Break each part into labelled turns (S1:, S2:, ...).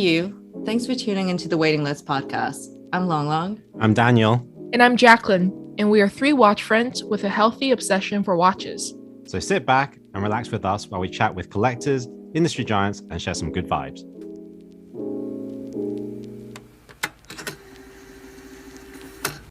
S1: you. Thanks for tuning into the Waiting List podcast. I'm Long Long.
S2: I'm Daniel.
S3: And I'm Jacqueline. And we are three watch friends with a healthy obsession for watches.
S2: So sit back and relax with us while we chat with collectors, industry giants, and share some good vibes.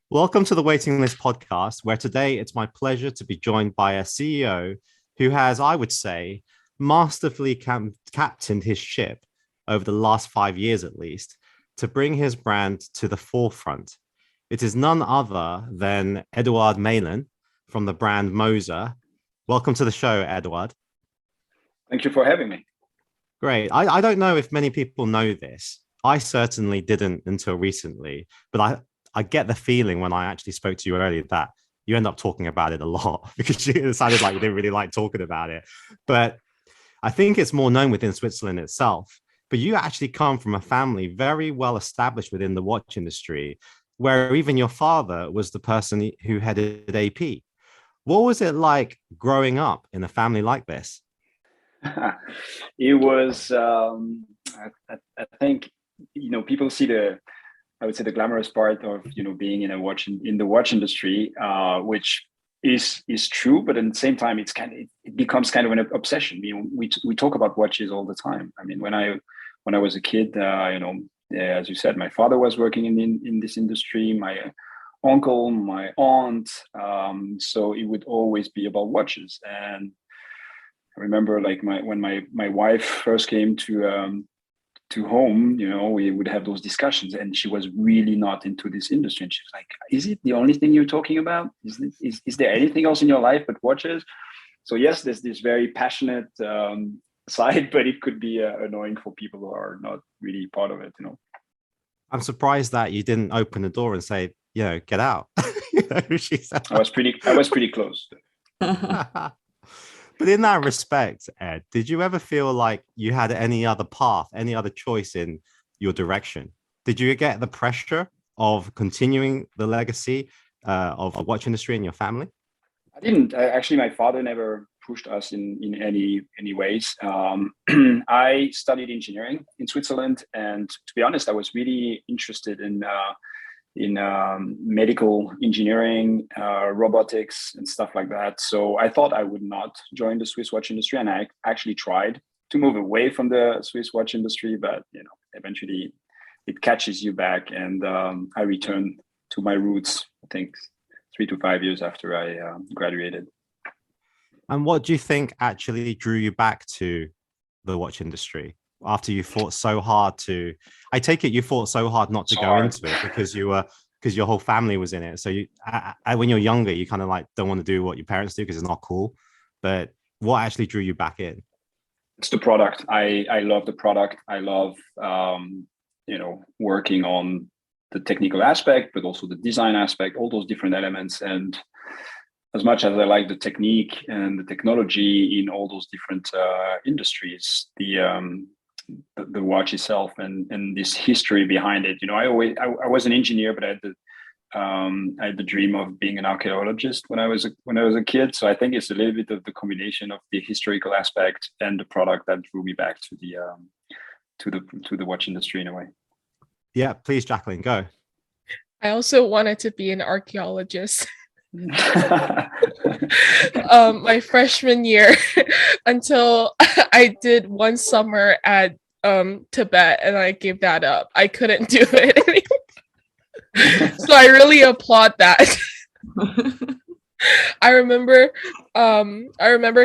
S2: Welcome to the Waiting List podcast, where today it's my pleasure to be joined by a CEO who has, I would say, masterfully captained his ship over the last 5 years at least to bring his brand to the forefront. It is none other than Edouard Meylan from the brand H.Moser. Welcome to the show, Edouard.
S4: Thank you for having me.
S2: Great. I don't know if many people know this. I certainly didn't until recently, but I get the feeling when I actually spoke to you earlier that you end up talking about it a lot because it sounded like you didn't really like talking about it. But I think it's more known within Switzerland itself. But you actually come from a family very well established within the watch industry, where even your father was the person who headed AP. What was it like growing up in a family like this?
S4: It was, I think, people see the glamorous part of, being in the watch industry, which is true, but at the same time, it becomes kind of an obsession. We talk about watches all the time. I mean, when I was a kid, as you said, my father was working in this industry, my uncle, my aunt. So it would always be about watches. And I remember when my wife first came to home, we would have those discussions, and she was really not into this industry. And she was like, is it the only thing you're talking about? Is there anything else in your life but watches? So yes, there's this very passionate side, but it could be annoying for people who are not really part of it.
S2: I'm surprised that you didn't open the door and say, get out. She said. I was
S4: pretty close.
S2: But in that respect, Ed, did you ever feel like you had any other path, any other choice in your direction? Did you get the pressure of continuing the legacy of the watch industry in your family?
S4: I didn't. Actually, my father never pushed us in any ways. I studied engineering in Switzerland, and to be honest, I was really interested in medical engineering, robotics, and stuff like that. So I thought I would not join the Swiss watch industry, and I actually tried to move away from the Swiss watch industry, but eventually it catches you back, and I returned to my roots, I think 3 to 5 years after I graduated.
S2: And what do you think actually drew you back to the watch industry after you fought so hard to? I take it you fought so hard not to go into it because your whole family was in it. So when you're younger, you kind of don't want to do what your parents do because it's not cool. But what actually drew you back in?
S4: It's the product. I love the product. I love working on the technical aspect, but also the design aspect, all those different elements. And as much as I like the technique and the technology in all those different industries, the watch itself and this history behind it. I was an engineer, but I had the dream of being an archaeologist when I was a kid. So I think it's a little bit of the combination of the historical aspect and the product that drew me back to the watch industry in a way.
S2: Yeah, please, Jacqueline, go.
S3: I also wanted to be an archaeologist. My freshman year until I did one summer at Tibet, and I gave that up. I couldn't do it anymore. So I really applaud that. I remember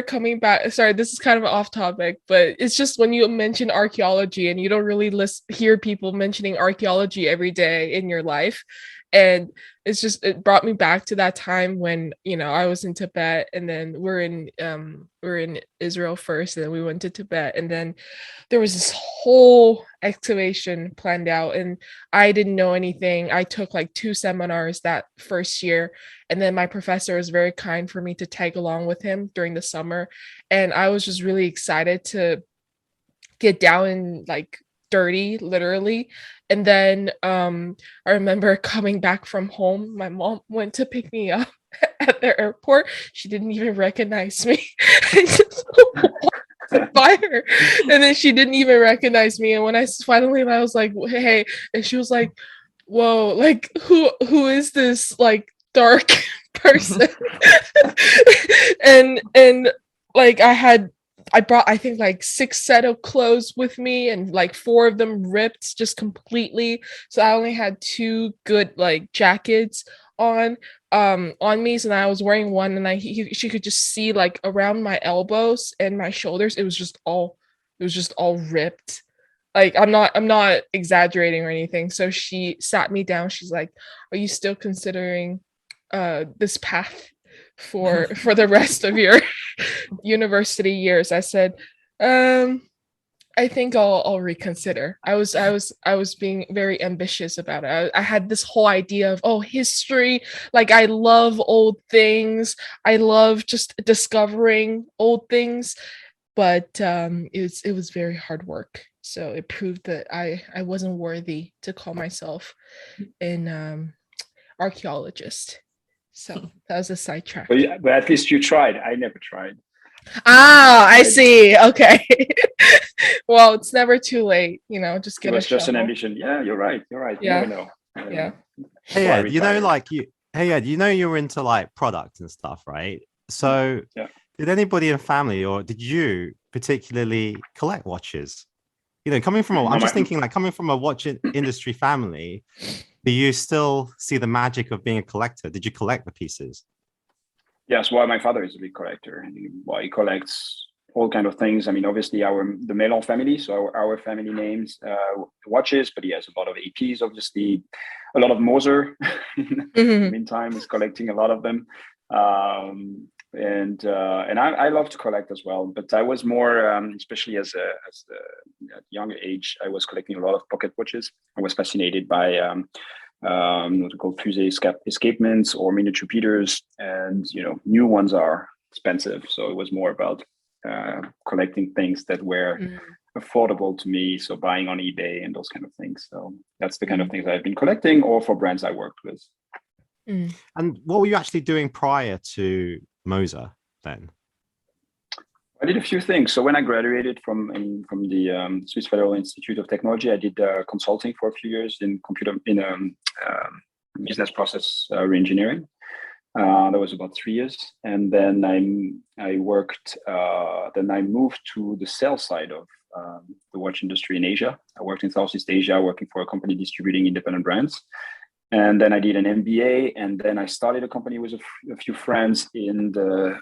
S3: coming back. Sorry, this is kind of off topic, but it's just when you mention archaeology and you don't really hear people mentioning archaeology every day in your life. And it brought me back to that time when, I was in Tibet, and then we're in Israel first, and then we went to Tibet, and then there was this whole excavation planned out, and I didn't know anything. I took 2 seminars that first year, and then my professor was very kind for me to tag along with him during the summer, and I was just really excited to get down and dirty, literally. And then I remember coming back from home. My mom went to pick me up at the airport. She didn't even recognize me. by her. And then she didn't even recognize me. And when I was like, hey, and she was like, whoa, like who is this like dark person? and like I brought I think like 6 set of clothes with me, and like 4 of them ripped just completely. So I only had 2 good like jackets on me. So I was wearing one, and she could just see like around my elbows and my shoulders. It was just all ripped. Like I'm not exaggerating or anything. So she sat me down. She's like, "Are you still considering this path for the rest of your university years?" I said, I think I'll reconsider. I was being very ambitious about it. I had this whole idea of history. Like I love old things. I love just discovering old things. But it was very hard work. So it proved that I wasn't worthy to call myself an archaeologist. So that was a sidetrack.
S4: But at least you tried. I never tried.
S3: I see. Okay. Well, it's never too late, just get
S4: It was just an
S3: shovel.
S4: ambition. Yeah, you're right.
S3: Yeah.
S4: You never know.
S3: Yeah.
S2: Hey Ed, you were into like product and stuff, right? So did anybody in family, or did you particularly collect watches? Coming from coming from a watch industry family, do you still see the magic of being a collector? Did you collect the pieces?
S4: Yes, well, my father is a big collector. Well, he collects all kind of things. I mean, obviously, the Meylan family, so our family names, watches, but he has a lot of APs, obviously, a lot of Moser. In the meantime, he's collecting a lot of them. And I love to collect as well, but I was more, especially at a younger age, I was collecting a lot of pocket watches. I was fascinated by what we call fusée escapements or miniature Peters, and new ones are expensive, so it was more about collecting things that were affordable to me, so buying on eBay and those kind of things. So that's the kind of things I've been collecting, or for brands I worked with.
S2: And what were you actually doing prior to Moser then?
S4: I did a few things. So when I graduated from the Swiss Federal Institute of Technology, I did consulting for a few years in business process reengineering. That was about 3 years, and then I worked. Then I moved to the sales side of the watch industry in Asia. I worked in Southeast Asia, working for a company distributing independent brands. And then I did an MBA, and then I started a company with a few friends in the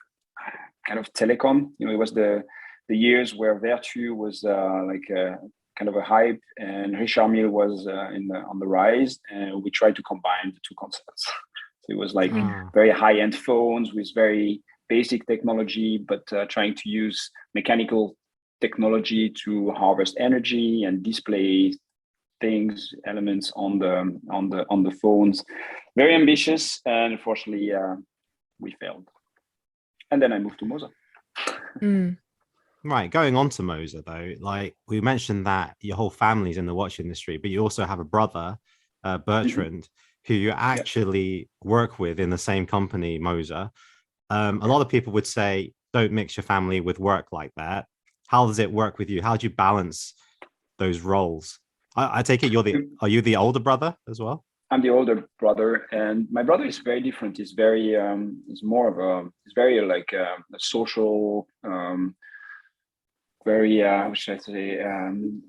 S4: kind of telecom. It was the years where Vertu was kind of a hype, and Richard Mille was on the rise, and we tried to combine the two concepts. So it was like very high-end phones with very basic technology, but trying to use mechanical technology to harvest energy and display elements on the phones. Very ambitious, and unfortunately we failed. And then I moved to Moser.
S2: Right, going on to Moser though, like we mentioned that your whole family's in the watch industry, but you also have a brother, Bertrand, who you actually work with in the same company, Moser. A lot of people would say, don't mix your family with work like that. How does it work with you? How do you balance those roles? I take it are you the older brother as well?
S4: I'm the older brother, and my brother is very different. He's very, he's very like a social, very, how should I say?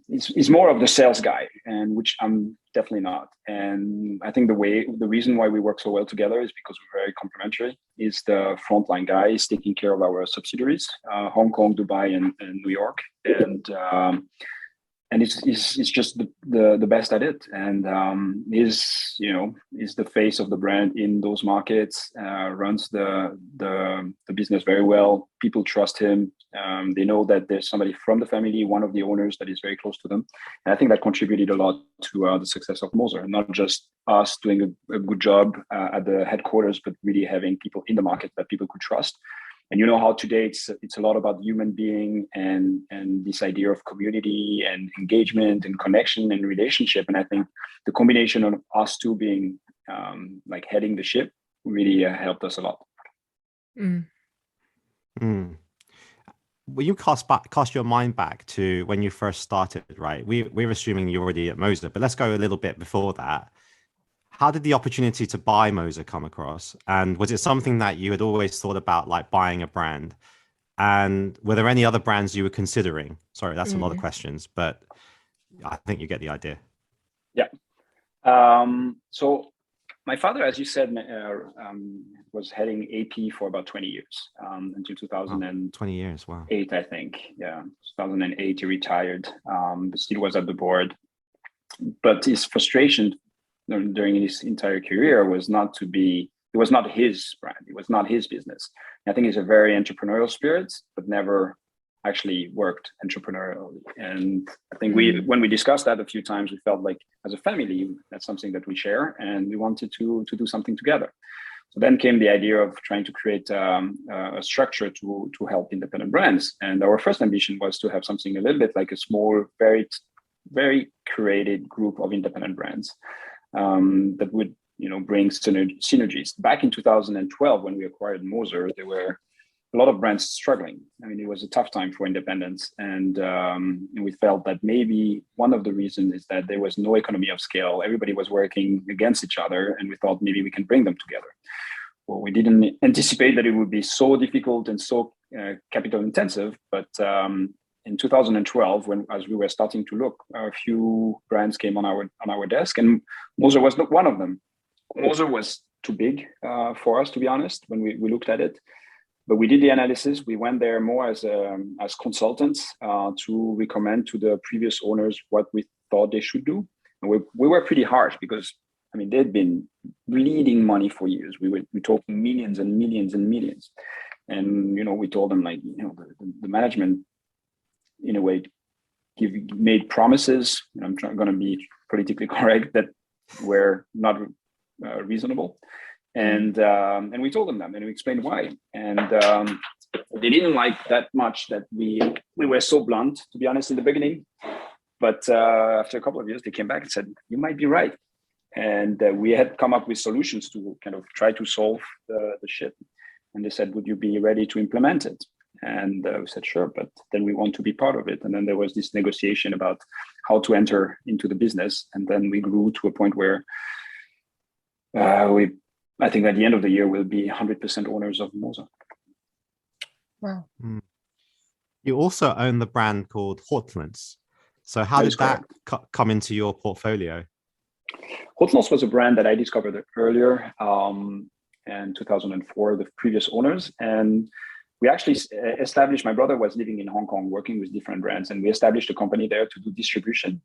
S4: He's more of the sales guy, and which I'm definitely not. And I think the reason why we work so well together is because we're very complementary. He's the frontline guy. He's taking care of our subsidiaries, Hong Kong, Dubai, and New York, and he's just the best at it, and is the face of the brand in those markets. Runs the business very well. People trust him. They know that there's somebody from the family, one of the owners, that is very close to them, and I think that contributed a lot to the success of Moser. Not just us doing a good job at the headquarters, but really having people in the market that people could trust. And you know how today it's a lot about human being and this idea of community and engagement and connection and relationship. And I think the combination of us two being like heading the ship really helped us a lot.
S2: Will you cast your mind back to when you first started, right? We're assuming you're already at Moser, but let's go a little bit before that. How did the opportunity to buy Moser come across? And was it something that you had always thought about, like buying a brand? And were there any other brands you were considering? Sorry, that's a lot of questions, but I think you get the idea.
S4: Yeah. So my father, as you said, was heading AP for about 20 years, until 2020.
S2: 20 years, wow.
S4: 8, I think. Yeah, 2008 he retired, but still was at the board. But his frustration during his entire career was it was not his brand, it was not his business. I think he's a very entrepreneurial spirit, but never actually worked entrepreneurially. And I think when we discussed that a few times, we felt like as a family, that's something that we share, and we wanted to do something together. So then came the idea of trying to create a structure to help independent brands. And our first ambition was to have something a little bit like a small, very, very curated group of independent brands that would, bring synergies. Back in 2012, when we acquired Moser, there were a lot of brands struggling. I mean, it was a tough time for independents, and we felt that maybe one of the reasons is that there was no economy of scale. Everybody was working against each other, and we thought maybe we can bring them together. Well, we didn't anticipate that it would be so difficult and so capital intensive, but in 2012, as we were starting to look, a few brands came on our desk, and Moser was not one of them. Moser was too big for us, to be honest, when we looked at it. But we did the analysis. We went there more as consultants to recommend to the previous owners what we thought they should do. And we were pretty harsh because, I mean, they'd been bleeding money for years. We talking millions and millions and millions. And, we told them, like, the management, in a way, made promises, and I'm going to be politically correct, that were not reasonable. And we told them that, and we explained why. And they didn't like that much that we were so blunt, to be honest, in the beginning. But after a couple of years, they came back and said, "You might be right." And we had come up with solutions to kind of try to solve the shit. And they said, "Would you be ready to implement it?" And we said, "Sure, but then we want to be part of it." And then there was this negotiation about how to enter into the business. And then we grew to a point where I think at the end of the year, we'll be 100% owners of Moser.
S3: Wow.
S2: You also own the brand called Hortlands. So how did that come into your portfolio?
S4: Hortlands was a brand that I discovered earlier in 2004, the previous owners. And we actually established, my brother was living in Hong Kong working with different brands, and we established a company there to do distribution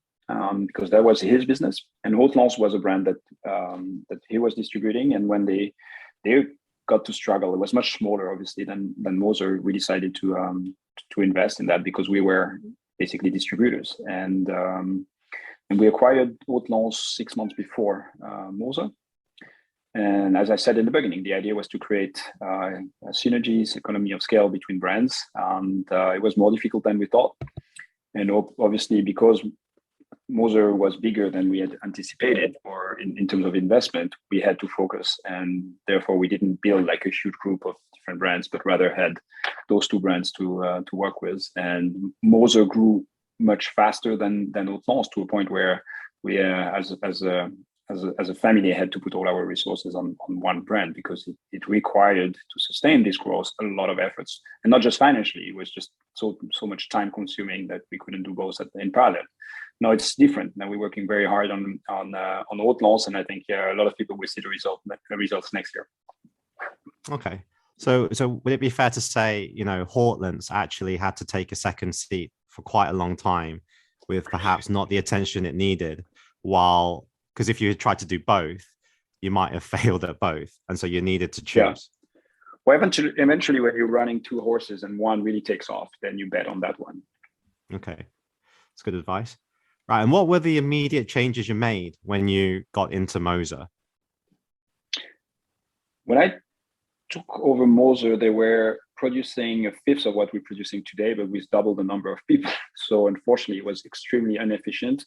S4: because that was his business. And Hortlands was a brand that he was distributing. And when they got to struggle, it was much smaller, obviously, than Moser. We decided to invest in that because we were basically distributors. And we acquired Hortlands 6 months before Moser. And as I said in the beginning, the idea was to create synergies, economy of scale between brands. And it was more difficult than we thought. And obviously, because Moser was bigger than we had anticipated, or in terms of investment, we had to focus. And therefore, we didn't build like a huge group of different brands, but rather had those two brands to work with. And Moser grew much faster than Hortlands, to a point where we, as a family, had to put all our resources on one brand because it required to sustain this growth a lot of efforts, and not just financially. It was just so much time consuming that we couldn't do both in parallel. Now it's different. Now we're working very hard on Hortlands, and I think a lot of people will see the results next year.
S2: Okay, so would it be fair to say, Hortlands actually had to take a second seat for quite a long time, with perhaps not the attention it needed, because if you had tried to do both, you might have failed at both, and so you needed to choose.
S4: Yeah. Well, eventually, when you're running two horses and one really takes off, then you bet on that one.
S2: Okay, that's good advice. Right, and what were the immediate changes you made when you got into Moser?
S4: When I took over Moser, they were producing a fifth of what we're producing today, but with double the number of people. So unfortunately, it was extremely inefficient.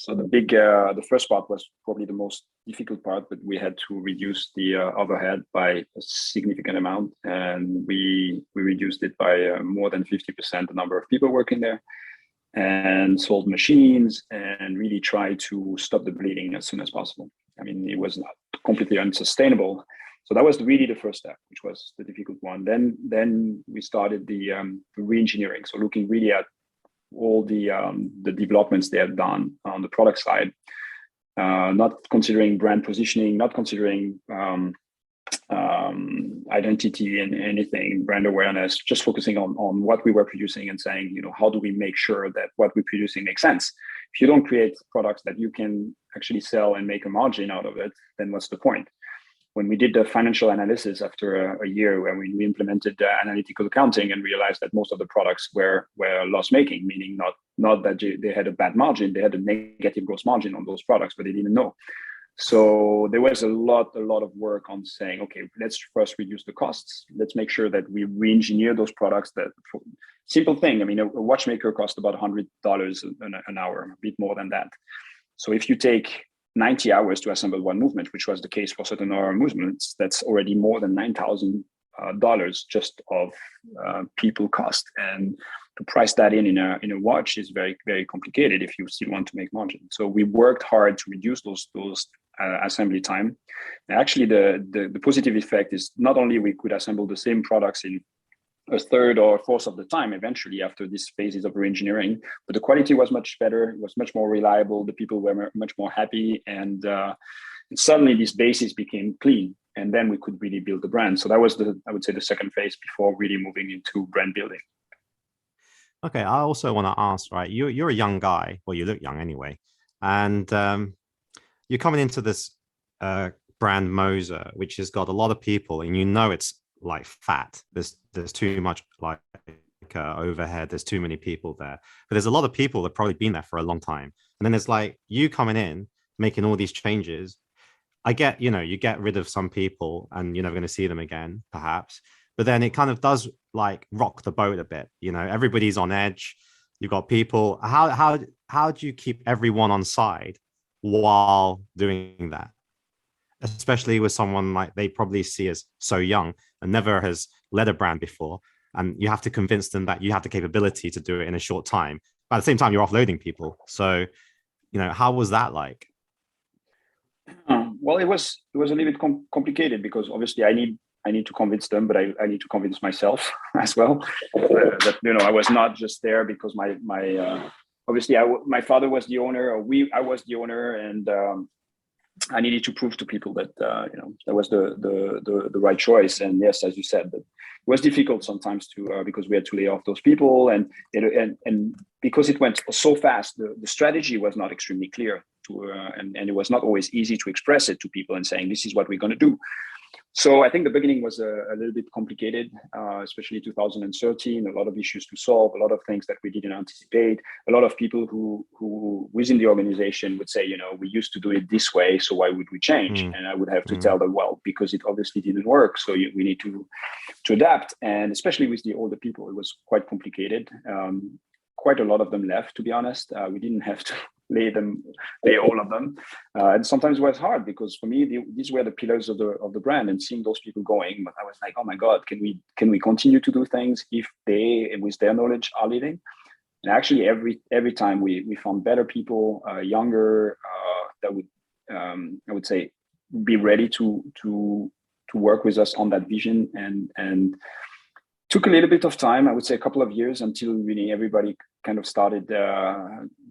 S4: So the first part was probably the most difficult part, but we had to reduce the overhead by a significant amount, and we reduced it by more than 50% the number of people working there, and sold machines, and really tried to stop the bleeding as soon as possible. I mean, it was not completely unsustainable. So that was really the first step, which was the difficult one. Then we started the re-engineering, so looking really at all the developments they had done on the product side, not considering brand positioning, not considering identity and anything, brand awareness, just focusing on what we were producing and saying, how do we make sure that what we're producing makes sense? If you don't create products that you can actually sell and make a margin out of it, then what's the point? When we did the financial analysis after a year, when we implemented analytical accounting and realized that most of the products were loss-making, meaning not that they had a bad margin, they had a negative gross margin on those products, but they didn't know. So there was a lot of work on saying, okay, let's first reduce the costs. Let's make sure that we re-engineer those products. That simple thing. I mean, a watchmaker costs about $100 an hour, a bit more than that. So if you take 90 hours to assemble one movement, which was the case for certain of our movements, that's already more than $9,000 just of people cost. And to price that in a watch is very, very complicated if you still want to make margin. So we worked hard to reduce those assembly time. And actually, the positive effect is not only we could assemble the same products in a third or a fourth of the time eventually after these phases of re-engineering, but the quality was much better. It was much more reliable. The people were much more happy, and suddenly this basis became clean, and then we could really build the brand. So that was I would say the second phase before really moving into brand building.
S2: Okay, I also want to ask, right? You're a young guy, well, you look young anyway, and you're coming into this brand Moser, which has got a lot of people, and it's like fat. There's too much like overhead. There's too many people there, but there's a lot of people that probably been there for a long time. And then there's like you coming in, making all these changes. I get, you get rid of some people, and you're never going to see them again, perhaps. But then it kind of does like rock the boat a bit. Everybody's on edge. You've got people. How do you keep everyone on side while doing that? Especially with someone like they probably see as so young and never has led a brand before. And you have to convince them that you have the capability to do it in a short time. But at the same time, you're offloading people. So, how was that like?
S4: Well, it was a little bit complicated because obviously I need to convince them, but I need to convince myself as well. That I was not just there because my obviously my father was the owner, or I was the owner, and I needed to prove to people that that was the right choice. And yes, as you said, but it was difficult sometimes to because we had to lay off those people, and because it went so fast, the strategy was not extremely clear and it was not always easy to express it to people and saying this is what we're going to do. So I think the beginning was a little bit complicated, especially 2013, a lot of issues to solve, a lot of things that we didn't anticipate, a lot of people who within the organization would say, we used to do it this way, so why would we change? And I would have to tell them, well, because it obviously didn't work, so we need to adapt. And especially with the older people, it was quite complicated. Quite a lot of them left, to be honest. We didn't have to lay all of them, and sometimes it was hard because for me these were the pillars of the brand, and seeing those people going, but I was like, oh my god, can we continue to do things if they with their knowledge are leaving? And actually every time we found better people, younger, that would I would say be ready to work with us on that vision, and took a little bit of time, I would say a couple of years, until really everybody kind of started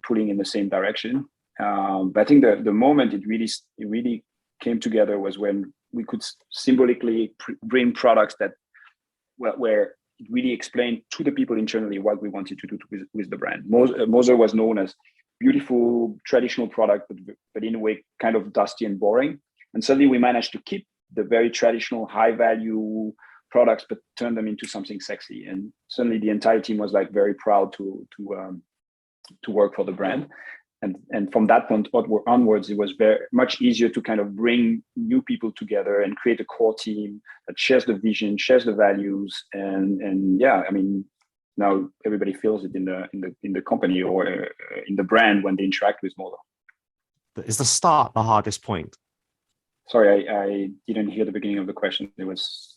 S4: pulling in the same direction. But I think the moment it really came together was when we could symbolically bring products that where it really explained to the people internally what we wanted to do with the brand. Moser was known as beautiful traditional product, but in a way kind of dusty and boring. And suddenly we managed to keep the very traditional high value products, but turn them into something sexy. And suddenly the entire team was like very proud to work for the brand. And from that point onwards, it was very much easier to kind of bring new people together and create a core team that shares the vision, shares the values, and yeah, I mean, now everybody feels it in the company or in the brand when they interact with Moser.
S2: is the start the hardest point?
S4: Sorry, I didn't hear the beginning of the question. It was.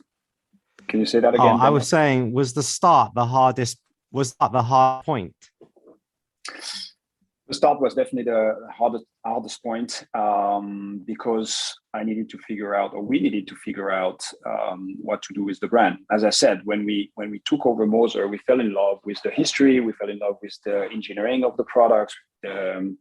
S4: Can you say that again?
S2: Oh, I was saying, was the start the hardest? Was that the hard point?
S4: The start was definitely the hardest point, because I needed to figure out, or we needed to figure out, what to do with the brand. As I said, when we took over Moser, we fell in love with the history, we fell in love with the engineering of the products, the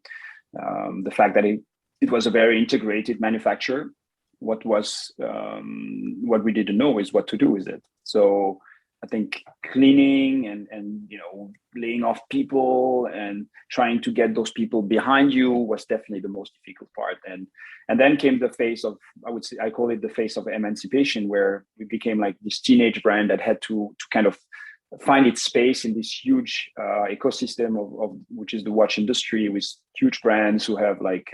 S4: fact that it was a very integrated manufacturer. What we didn't know is what to do with it. So I think cleaning and laying off people and trying to get those people behind you was definitely the most difficult part. And then came the phase of, I call it the phase of emancipation, where we became like this teenage brand that had to kind of find its space in this huge ecosystem of which is the watch industry, with huge brands who have like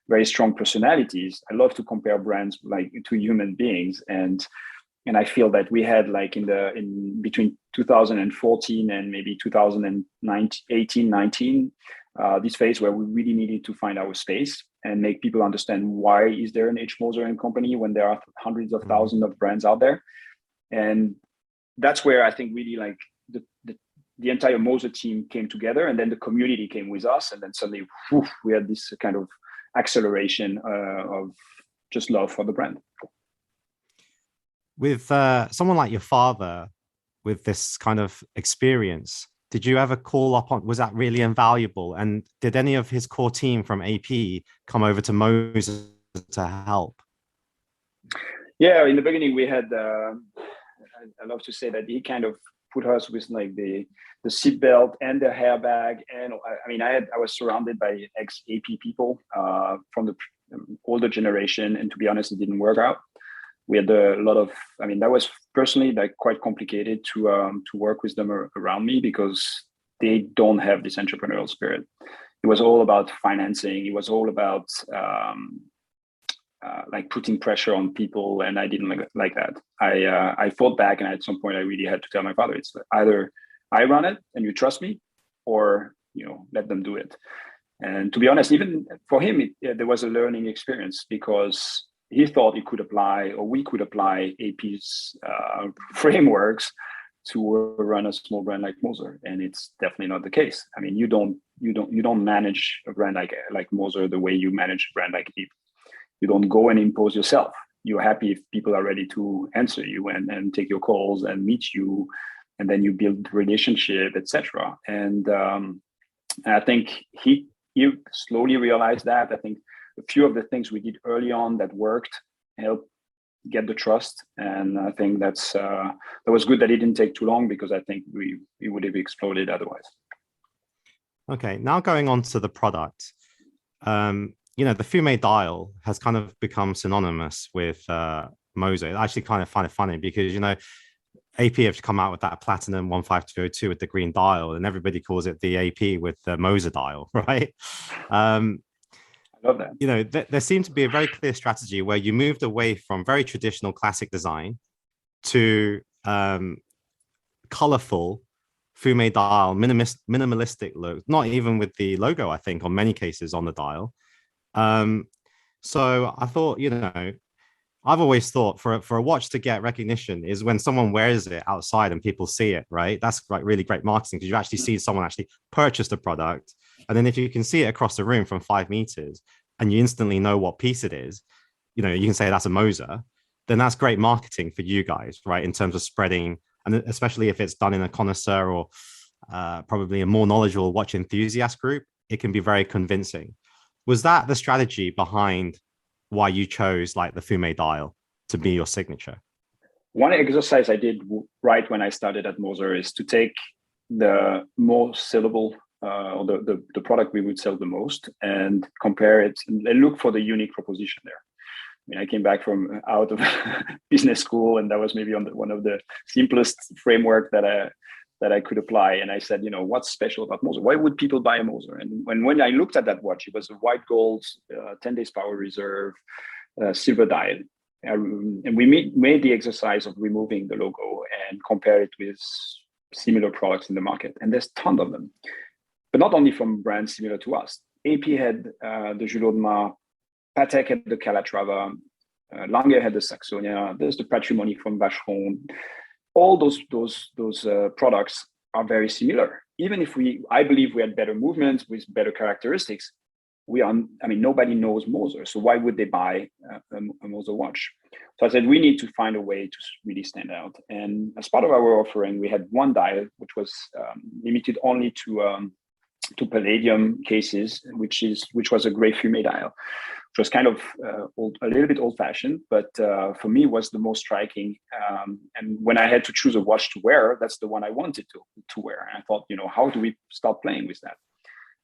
S4: very strong personalities. I love to compare brands like to human beings, and I feel that we had like in between 2014 and maybe 2018, 19, this phase where we really needed to find our space and make people understand why is there an H.Moser and company when there are hundreds of thousands of brands out there. And that's where I think really like the entire Moser team came together, and then the community came with us, and then suddenly we had this kind of acceleration of just love for the brand.
S2: With someone like your father, with this kind of experience, did you ever call up on, was that really invaluable? And did any of his core team from AP come over to Moser to help?
S4: Yeah, in the beginning we had, I love to say that he kind of put us with like the seatbelt and the airbag. And I mean, I was surrounded by ex-AP people from the older generation. And to be honest, it didn't work out. We had a lot of, I mean, that was personally like quite complicated to work with them around me, because they don't have this entrepreneurial spirit. It was all about financing. It was all about like putting pressure on people, and I didn't like that. I fought back, and at some point I really had to tell my father, it's either I run it and you trust me, or let them do it. And to be honest, even for him, there was a learning experience, because he thought he could apply, or we could apply AP's frameworks to run a small brand like Moser, and it's definitely not the case. I mean, you don't manage a brand like Moser the way you manage a brand like AP. You don't go and impose yourself. You're happy if people are ready to answer you and take your calls and meet you, and then you build relationship, etc. And I think he slowly realized that. I think a few of the things we did early on that worked helped get the trust, and I think that was good that it didn't take too long, because I think we would have exploded otherwise.
S2: Okay, now going on to the product. The Fume dial has kind of become synonymous with Moser. I actually kind of find it funny because, AP have come out with that Platinum 15202 with the green dial, and everybody calls it the AP with the Moser dial, right?
S4: I love that.
S2: There seemed to be a very clear strategy where you moved away from very traditional classic design to colorful Fume dial, minimalistic look, not even with the logo, I think, on many cases on the dial. So I thought, I've always thought for a watch to get recognition is when someone wears it outside and people see it, right? That's like really great marketing, because you actually see someone actually purchase the product. And then if you can see it across the room from 5 meters and you instantly know what piece it is, you can say that's a Moser, then that's great marketing for you guys, right? In terms of spreading, and especially if it's done in a connoisseur or probably a more knowledgeable watch enthusiast group, it can be very convincing. Was that the strategy behind why you chose like the Fume dial to be your signature?
S4: One exercise I did right when I started at Moser is to take the most sellable or the product we would sell the most and compare it and look for the unique proposition there. I mean, I came back from out of business school, and that was maybe one of the simplest framework that I could apply. And I said, what's special about Moser? Why would people buy a Moser? And when I looked at that watch, it was a white gold, 10 days power reserve, silver dial. And we made the exercise of removing the logo and compare it with similar products in the market. And there's tons of them, but not only from brands similar to us. AP had the Jules Audemars, Patek had the Calatrava, Lange had the Saxonia, there's the Patrimony from Vacheron. All those products are very similar. Even if I believe we had better movements with better characteristics, nobody knows Moser. So why would they buy a Moser watch? So I said, we need to find a way to really stand out. And as part of our offering, we had one dial, which was limited only to palladium cases, which was a gray fume dial, which was kind of a little bit old-fashioned, but for me was the most striking. And when I had to choose a watch to wear, that's the one I wanted to wear. And I thought, how do we start playing with that?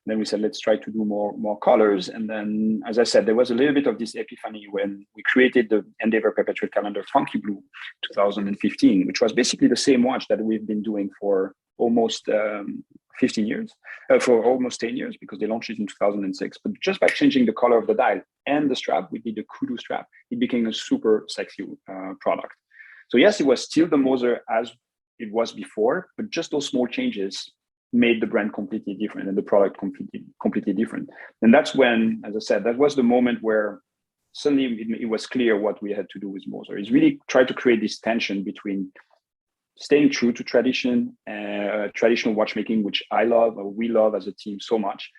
S4: Then we said, let's try to do more colors. And then, as I said, there was a little bit of this epiphany when we created the Endeavour Perpetual Calendar Funky Blue 2015, which was basically the same watch that we've been doing for almost 15 years, for almost 10 years, because they launched it in 2006. But just by changing the color of the dial and the strap, we did the kudu strap, it became a super sexy product. So yes, it was still the Moser as it was before, but just those small changes made the brand completely different and the product completely different. And that's when, as I said, that was the moment where suddenly it was clear what we had to do with Moser. Is really try to create this tension between staying true to tradition, traditional watchmaking, which I love, or we love as a team so much.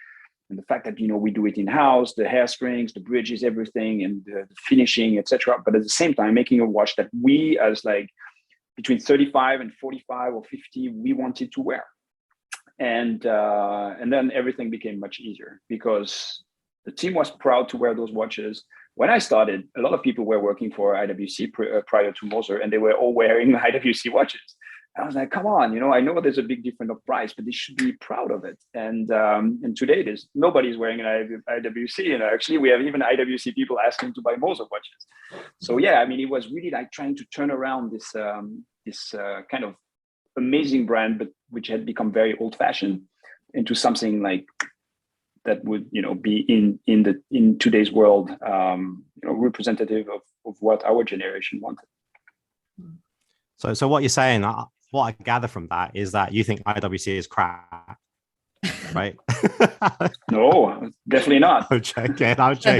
S4: And the fact that, we do it in-house, the hairsprings, the bridges, everything, and the finishing, etc. But at the same time, making a watch that we as between 35 and 45 or 50, we wanted to wear. And then everything became much easier because the team was proud to wear those watches. When I started, a lot of people were working for IWC prior to Moser, and they were all wearing IWC watches. I was like, come on, I know there's a big difference of price, but they should be proud of it. And today, nobody's wearing an IWC, and actually we have even IWC people asking to buy Moser watches. So yeah, it was really trying to turn around this kind of amazing brand, but which had become very old-fashioned, into something that would be in today's world, representative of what our generation wanted.
S2: So what you're saying, what I gather from that is that you think IWC is crap, right?
S4: No, definitely not.
S2: I'm joking. I'm joking.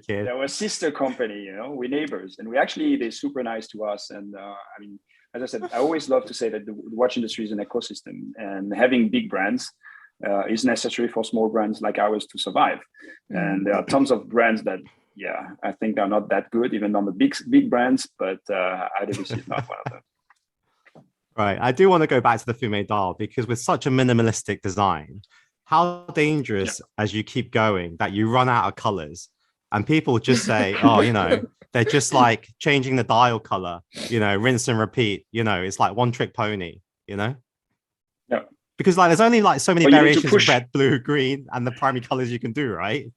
S4: They're a sister company, we're neighbors, and they're super nice to us. And as I said, I always love to say that the watch industry is an ecosystem, and having big brands is necessary for small brands like ours to survive. And there are tons of brands that, I think they're not that good, even on the big brands, but IWC is not one of them.
S2: Right. I do want to go back to the Fume dial, because with such a minimalistic design, how dangerous as you keep going that you run out of colors and people just say, they're just changing the dial color, rinse and repeat, it's like one trick pony,
S4: Yeah.
S2: Because there's only so many variations of red, blue, green, and the primary colors you can do, right?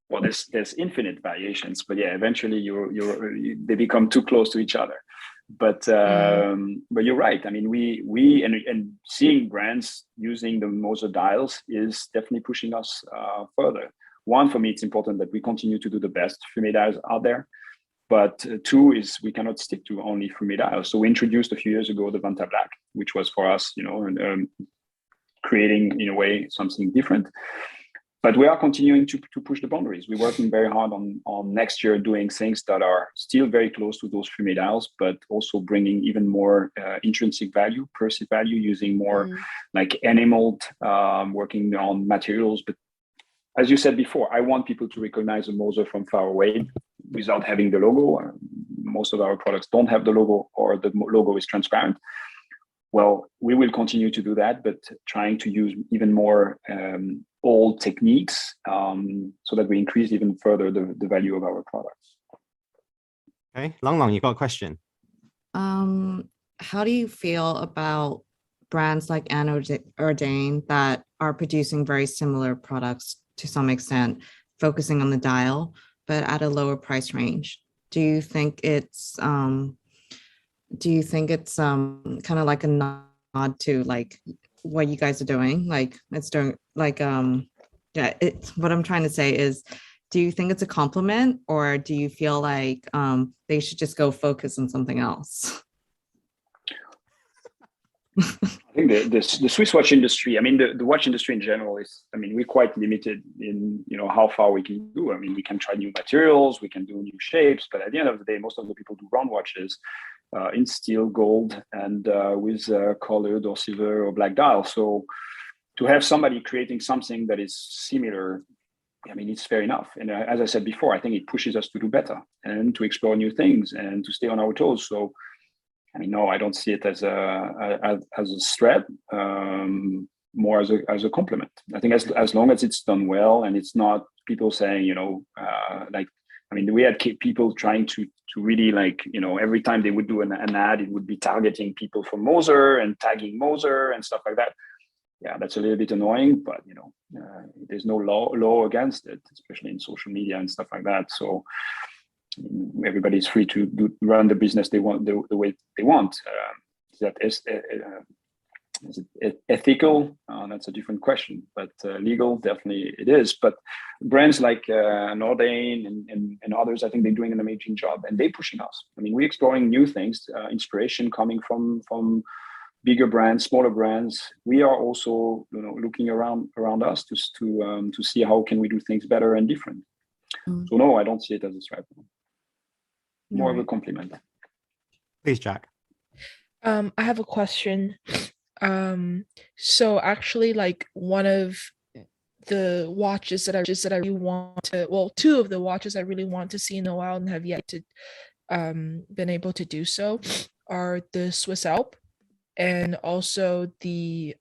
S4: Well, there's infinite variations, but eventually they become too close to each other. But you're right. We and seeing brands using the Moser dials is definitely pushing us further. One, for me, it's important that we continue to do the best Fume dials out there. But two is we cannot stick to only Fume dials. So we introduced a few years ago the Vanta Black, which was for us, creating in a way something different. But we are continuing to push the boundaries. We're working very hard on next year doing things that are still very close to those Fume dials, but also bringing even more intrinsic value, perceived value, using more enameled, working on materials. But as you said before, I want people to recognize a Moser from far away without having the logo. Most of our products don't have the logo, or the logo is transparent. Well, we will continue to do that, but trying to use even more old techniques so that we increase even further the value of our products.
S2: Okay, Lang, you got a question?
S1: How do you feel about brands like Anne Jourdain that are producing very similar products to some extent, focusing on the dial, but at a lower price range? Do you think it's kind of like a nod to what you guys are doing? What I'm trying to say is, do you think it's a compliment, or do you feel like they should just go focus on something else?
S4: I think the Swiss watch industry, I mean, the watch industry in general is, I mean, we're quite limited in, how far we can do. I mean, we can try new materials, we can do new shapes, but at the end of the day, most of the people do round watches in steel, gold, and with colored or silver or black dial. So to have somebody creating something that is similar, I mean, it's fair enough. And as I said before, I think it pushes us to do better and to explore new things and to stay on our toes. So, I mean, no, I don't see it as a threat, more as a compliment. I think as long as it's done well and it's not people saying, like, I mean, we had people trying to really, like, every time they would do an ad, it would be targeting people from Moser and tagging Moser and stuff like that. Yeah, that's a little bit annoying, but there's no law against it, especially in social media and stuff like that. So everybody's free to run the business they want the way they want. Is it ethical? That's a different question, but legal, definitely it is. But brands like Nordain and others, I think they're doing an amazing job, and they're pushing us. I mean, we're exploring new things, inspiration coming from bigger brands, smaller brands. We are also, looking around us to see how can we do things better and different. So no, I don't see it as a threat. More of a compliment.
S2: Please, Jack.
S3: I have a question. So actually, like, one of the watches that I really want to, well, two of the watches I really want to see in a while and have yet to been able to do so are the Swiss Alps and also the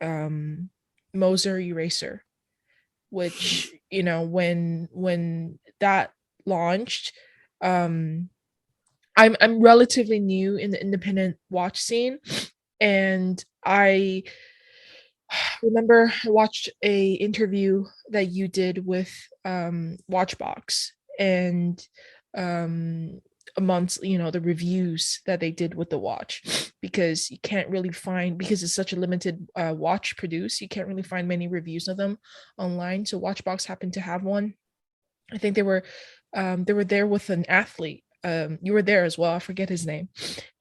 S3: Moser eraser, which, when that launched, I'm relatively new in the independent watch scene, and I remember I watched a interview that you did with Watchbox, and amongst the reviews that they did with the watch, because you can't really find, because it's such a limited watch produced, you can't really find many reviews of them online. So Watchbox happened to have one. I think they were there with an athlete. You were there as well, I forget his name,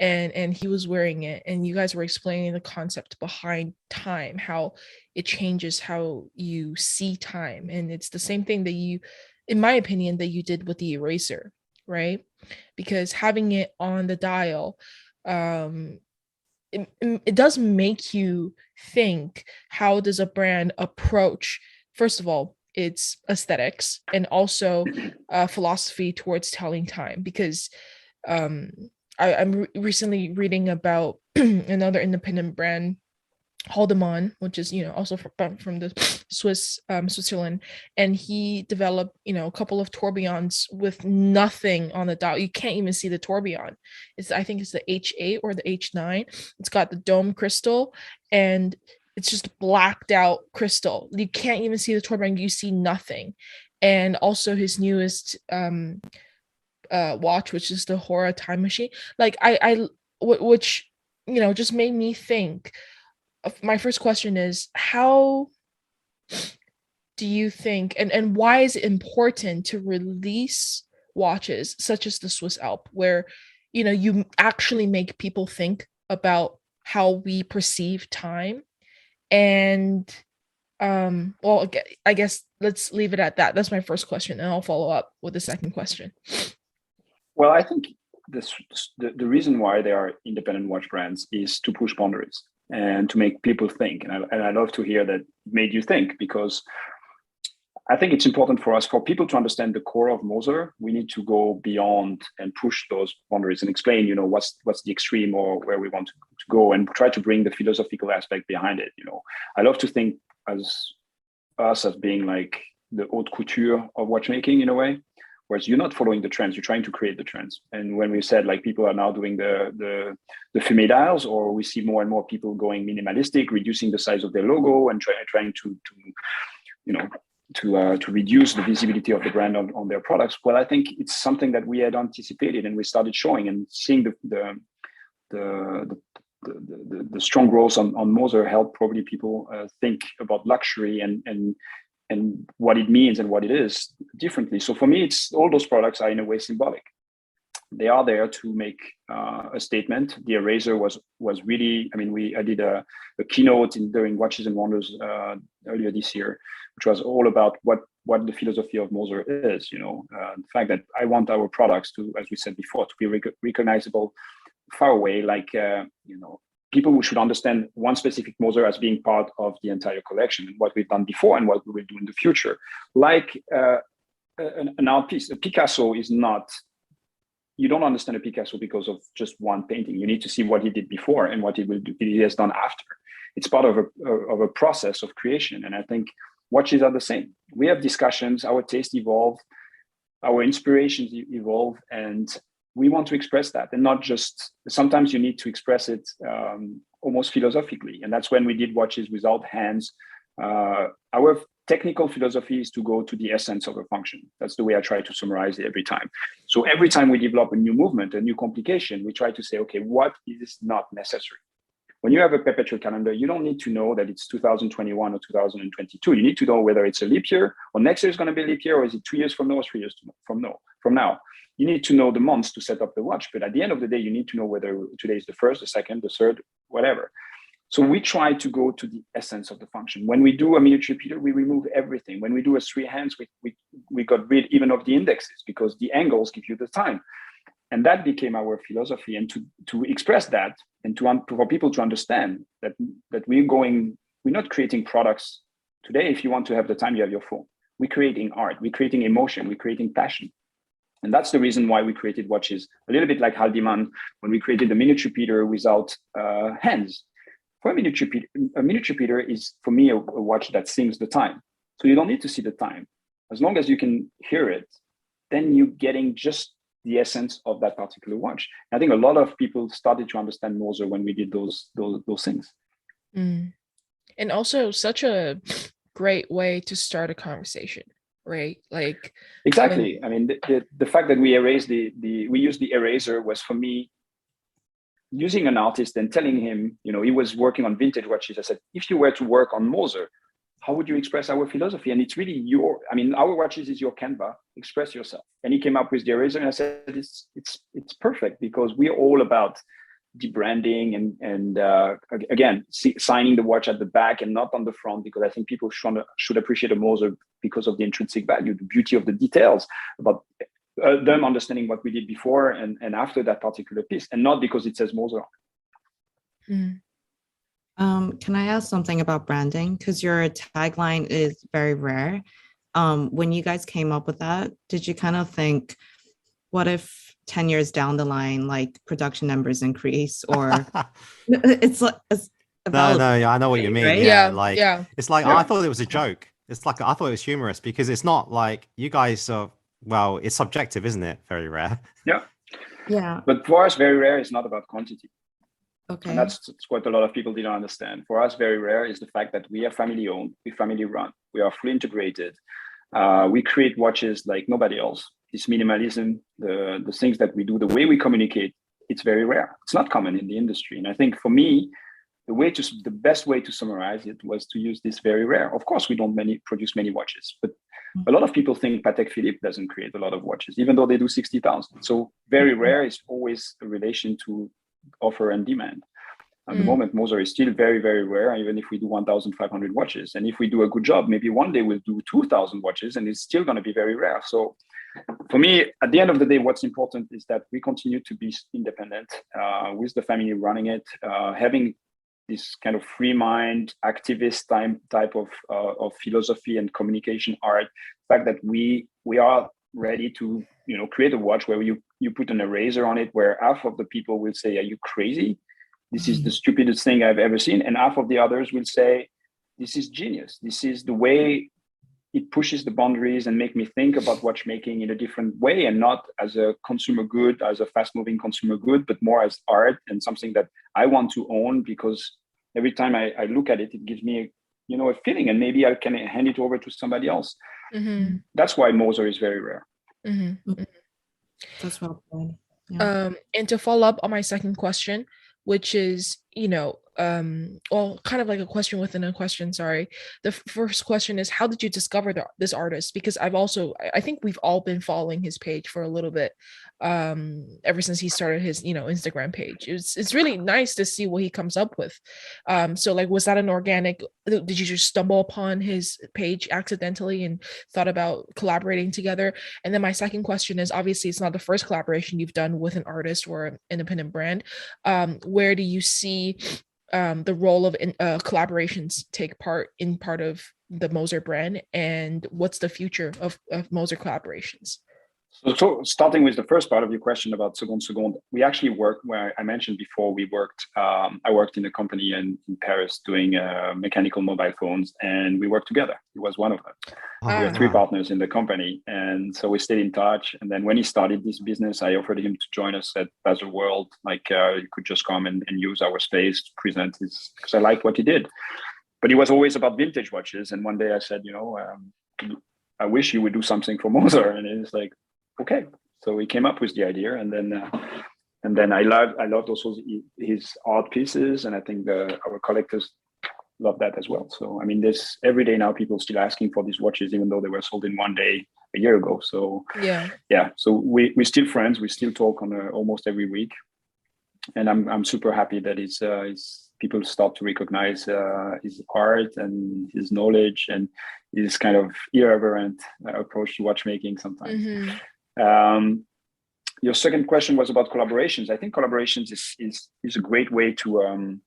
S3: and he was wearing it, and you guys were explaining the concept behind time, how it changes how you see time. And it's the same thing that you, in my opinion, that you did with the eraser, right? Because having it on the dial, it does make you think, how does a brand approach, first of all, its aesthetics, and also philosophy towards telling time? Because I'm recently reading about another independent brand, Haldeman, which is also from the Switzerland, and he developed a couple of tourbillons with nothing on the dial. You can't even see the tourbillon. I think it's the H8 or the H9. It's got the dome crystal, and it's just blacked out crystal. You can't even see the tourbillon. You see nothing. And also his newest watch, which is the Hora time machine, like which just made me think. My first question is, how do you think, and why is it important to release watches such as the Swiss Alp, where you actually make people think about how we perceive time? And well, I guess let's leave it at that. That's my first question, and I'll follow up with the second question.
S4: Well, I think the reason why they are independent watch brands is to push boundaries and to make people think. And I love to hear that made you think, because I think it's important for us, for people to understand the core of Moser. We need to go beyond and push those boundaries and explain, what's the extreme or where we want to go, and try to bring the philosophical aspect behind it. I love to think as being like the haute couture of watchmaking in a way, whereas you're not following the trends, you're trying to create the trends. And when we said, like, people are now doing the fumé dials, or we see more and more people going minimalistic, reducing the size of their logo and trying to reduce the visibility of the brand on their products. Well, I think it's something that we had anticipated, and we started showing and seeing the strong growth on Moser helped probably people think about luxury and what it means and what it is differently. So for me, it's all those products are in a way symbolic. They are there to make a statement. The eraser was really, I mean, I did a keynote during Watches and Wonders earlier this year, which was all about what the philosophy of Moser is. The fact that I want our products to, as we said before, to be recognizable far away, like people who should understand one specific Moser as being part of the entire collection, and what we've done before and what we will do in the future. Like an art piece, a Picasso is not. You don't understand a Picasso because of just one painting. You need to see what he did before and what he has done after. It's part of a process of creation. And I think watches are the same. We have discussions, our taste evolve, our inspirations evolve, and we want to express that. And not just, sometimes you need to express it almost philosophically. And that's when we did watches without hands. Our technical philosophy is to go to the essence of a function. That's the way I try to summarize it every time. So every time we develop a new movement, a new complication, we try to say, okay, what is not necessary? When you have a perpetual calendar, you don't need to know that it's 2021 or 2022. You need to know whether it's a leap year, or next year is going to be a leap year, or is it 2 years from now or 3 years from now. You need to know the months to set up the watch. But at the end of the day, you need to know whether today is the first, the second, the third, whatever. So we try to go to the essence of the function. When we do a miniature repeater, we remove everything. When we do a 3 hands, we got rid even of the indexes because the angles give you the time. And that became our philosophy. And to express that and for people to understand that we're not creating products today. If you want to have the time, you have your phone. We're creating art, we're creating emotion, we're creating passion. And that's the reason why we created watches, a little bit like Haldeman, when we created the miniature repeater without hands. For a miniature repeater is, for me, a watch that sings the time. So you don't need to see the time. As long as you can hear it, then you're getting just the essence of that particular watch. I think a lot of people started to understand Moser when we did those things.
S3: Mm. And also such a great way to start a conversation, right? Like
S4: exactly. I mean, the fact that we erased we used the eraser was, for me, using an artist and telling him, he was working on vintage watches. I said, if you were to work on Moser, how would you express our philosophy? And it's really our watches is your Canva, express yourself. And he came up with the eraser, and I said, it's perfect, because we're all about the branding and again, signing the watch at the back and not on the front, because I think people should appreciate a Moser because of the intrinsic value, the beauty of the details, about them understanding what we did before and after that particular piece, and not because it says Moser.
S3: Mm.
S1: Can I ask something about branding? Because your tagline is very rare. When you guys came up with that, did you kind of think, what if 10 years down the line, like production numbers increase, or it's like
S2: I know what you mean.
S1: right?
S2: Yeah. It's like, I thought it was a joke. It's like, I thought it was humorous, because it's not like you guys are, well, it's subjective, isn't it? Very rare.
S1: Yeah.
S4: But for us, very rare is not about quantity.
S1: Okay.
S4: And that's what a lot of people didn't understand. For us, very rare is the fact that we are family owned, we family run, we are fully integrated. We create watches like nobody else. This minimalism, the things that we do, the way we communicate, it's very rare. It's not common in the industry. And I think for me, the best way to summarize it was to use this very rare. Of course, we don't produce many watches, but a lot of people think Patek Philippe doesn't create a lot of watches, even though they do 60,000. So very rare is always a relation to offer and demand. At the moment, Moser is still very, very rare, even if we do 1,500 watches. And if we do a good job, maybe one day we'll do 2,000 watches, and it's still going to be very rare. So for me, at the end of the day, what's important is that we continue to be independent with the family running it, having this kind of free mind, activist type of philosophy and communication art. The fact that we are ready to create a watch where you put an eraser on it, where half of the people will say, "Are you crazy? This is the stupidest thing I've ever seen," and half of the others will say, "This is genius. This is the way it pushes the boundaries and make me think about watchmaking in a different way, and not as a consumer good, as a fast-moving consumer good, but more as art and something that I want to own, because every time I look at it, it gives me a feeling, and maybe I can hand it over to somebody else."
S3: Mm-hmm.
S4: That's why Moser is very rare.
S3: Mm-hmm.
S1: That's well said. Yeah.
S3: And to follow up on my second question, which is, well, kind of like a question within a question, sorry. The first question is, how did you discover this artist? Because I think we've all been following his page for a little bit, ever since he started his, Instagram page. It's really nice to see what he comes up with. So like, was that an organic, did you just stumble upon his page accidentally and thought about collaborating together? And then my second question is, obviously it's not the first collaboration you've done with an artist or an independent brand. Where do you see the role of collaborations take part of the H.Moser brand, and what's the future of H.Moser collaborations?
S4: So starting with the first part of your question about Seconde Seconde, we actually worked where I mentioned before. I worked in a company in Paris doing mechanical mobile phones, and we worked together. He was one of them. We were three partners in the company, and so we stayed in touch. And then when he started this business, I offered him to join us at Basel World. Like he could just come and use our space to present his, because I liked what he did. But he was always about vintage watches. And one day I said, I wish you would do something for Moser. And he was like, okay. So we came up with the idea, and then I loved also his art pieces, and I think our collectors love that as well. So I mean, there's every day now people still asking for these watches, even though they were sold in one day a year ago. So yeah. So we're still friends. We still talk on almost every week, and I'm super happy that it's people start to recognize his art and his knowledge and his kind of irreverent approach to watchmaking sometimes.
S3: Mm-hmm.
S4: Your second question was about collaborations. I think collaborations is a great way to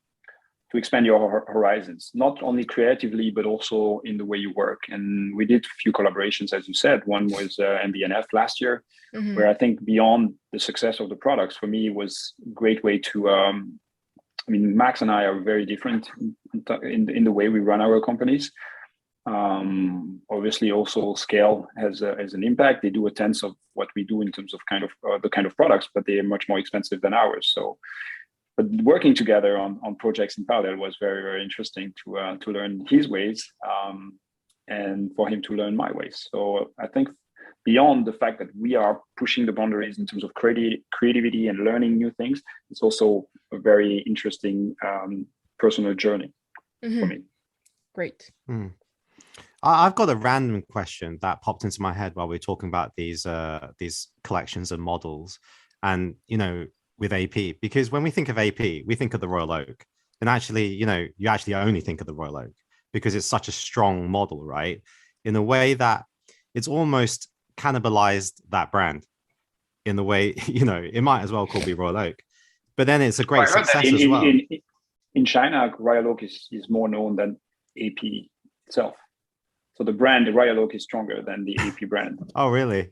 S4: expand your horizons, not only creatively, but also in the way you work. And we did a few collaborations, as you said. One was MBNF last year,
S3: Mm-hmm.
S4: where I think beyond the success of the products, for me, it was a great way to, Max and I are very different in the way we run our companies. Obviously also scale has an impact. They do a tenth of what we do in terms of the kind of products, but they are much more expensive than ours. So, but working together on projects in parallel was very, very interesting to learn his ways, and for him to learn my ways. So I think beyond the fact that we are pushing the boundaries in terms of creativity and learning new things, it's also a very interesting personal journey for me.
S3: Great.
S2: I've got a random question that popped into my head while we were talking about these collections and models, and with AP, because when we think of AP, we think of the Royal Oak, and actually, you actually only think of the Royal Oak because it's such a strong model, right? In a way that it's almost cannibalized that brand. In the way, it might as well be Royal Oak, but then it's a great success as well.
S4: In China, Royal Oak is more known than AP itself. So the brand, the Royal Oak, is stronger than the AP brand.
S2: Oh, really?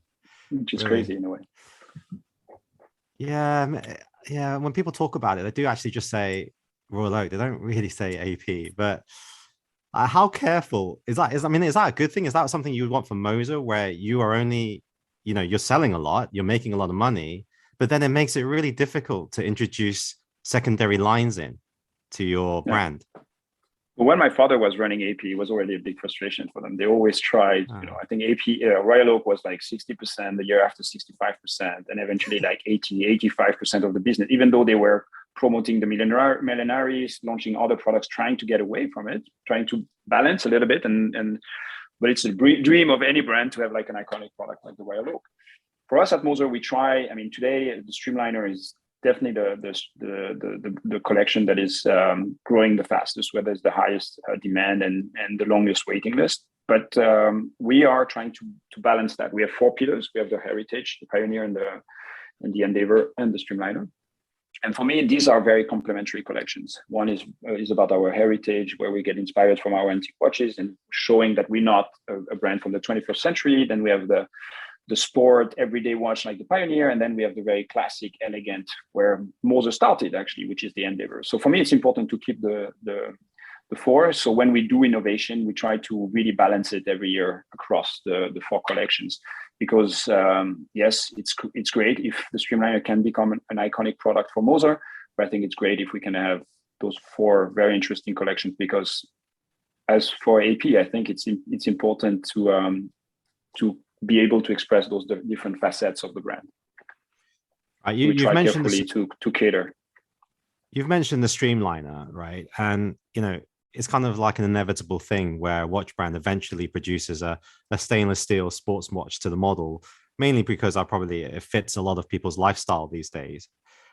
S4: Which is crazy in a way.
S2: Yeah. When people talk about it, they do actually just say Royal Oak. They don't really say AP. But how careful is that? Is that a good thing? Is that something you would want from Moser, where you are only, you're selling a lot, you're making a lot of money, but then it makes it really difficult to introduce secondary lines in to your brand?
S4: When my father was running AP, it was already a big frustration for them. They always tried, I think AP, Royal Oak was like 60%, the year after 65%, and eventually like 85% of the business, even though they were promoting the Millenaries, launching other products, trying to get away from it, trying to balance a little bit. But it's a dream of any brand to have like an iconic product like the Royal Oak. For us at Moser, we try, today the Streamliner is definitely the collection that is growing the fastest, where there's the highest demand and the longest waiting list. But we are trying to balance that. We have 4 pillars. We have the Heritage, the Pioneer, and the Endeavor, and the Streamliner. And for me, these are very complementary collections. One is about our heritage, where we get inspired from our antique watches and showing that we're not a brand from the 21st century. Then we have the sport everyday watch like the Pioneer, and then we have the very classic, elegant, where Moser started actually, which is the Endeavor. So for me, it's important to keep the 4. So when we do innovation, we try to really balance it every year across the 4 collections, because yes, it's great if the Streamliner can become an iconic product for Moser, but I think it's great if we can have those 4 very interesting collections, because as for AP, I think it's important to be able to express those different facets of the brand.
S2: You've
S4: try
S2: mentioned
S4: carefully to cater.
S2: You've mentioned the streamliner, right? And it's kind of like an inevitable thing where a watch brand eventually produces a stainless steel sports watch to the model, mainly because it fits a lot of people's lifestyle these days.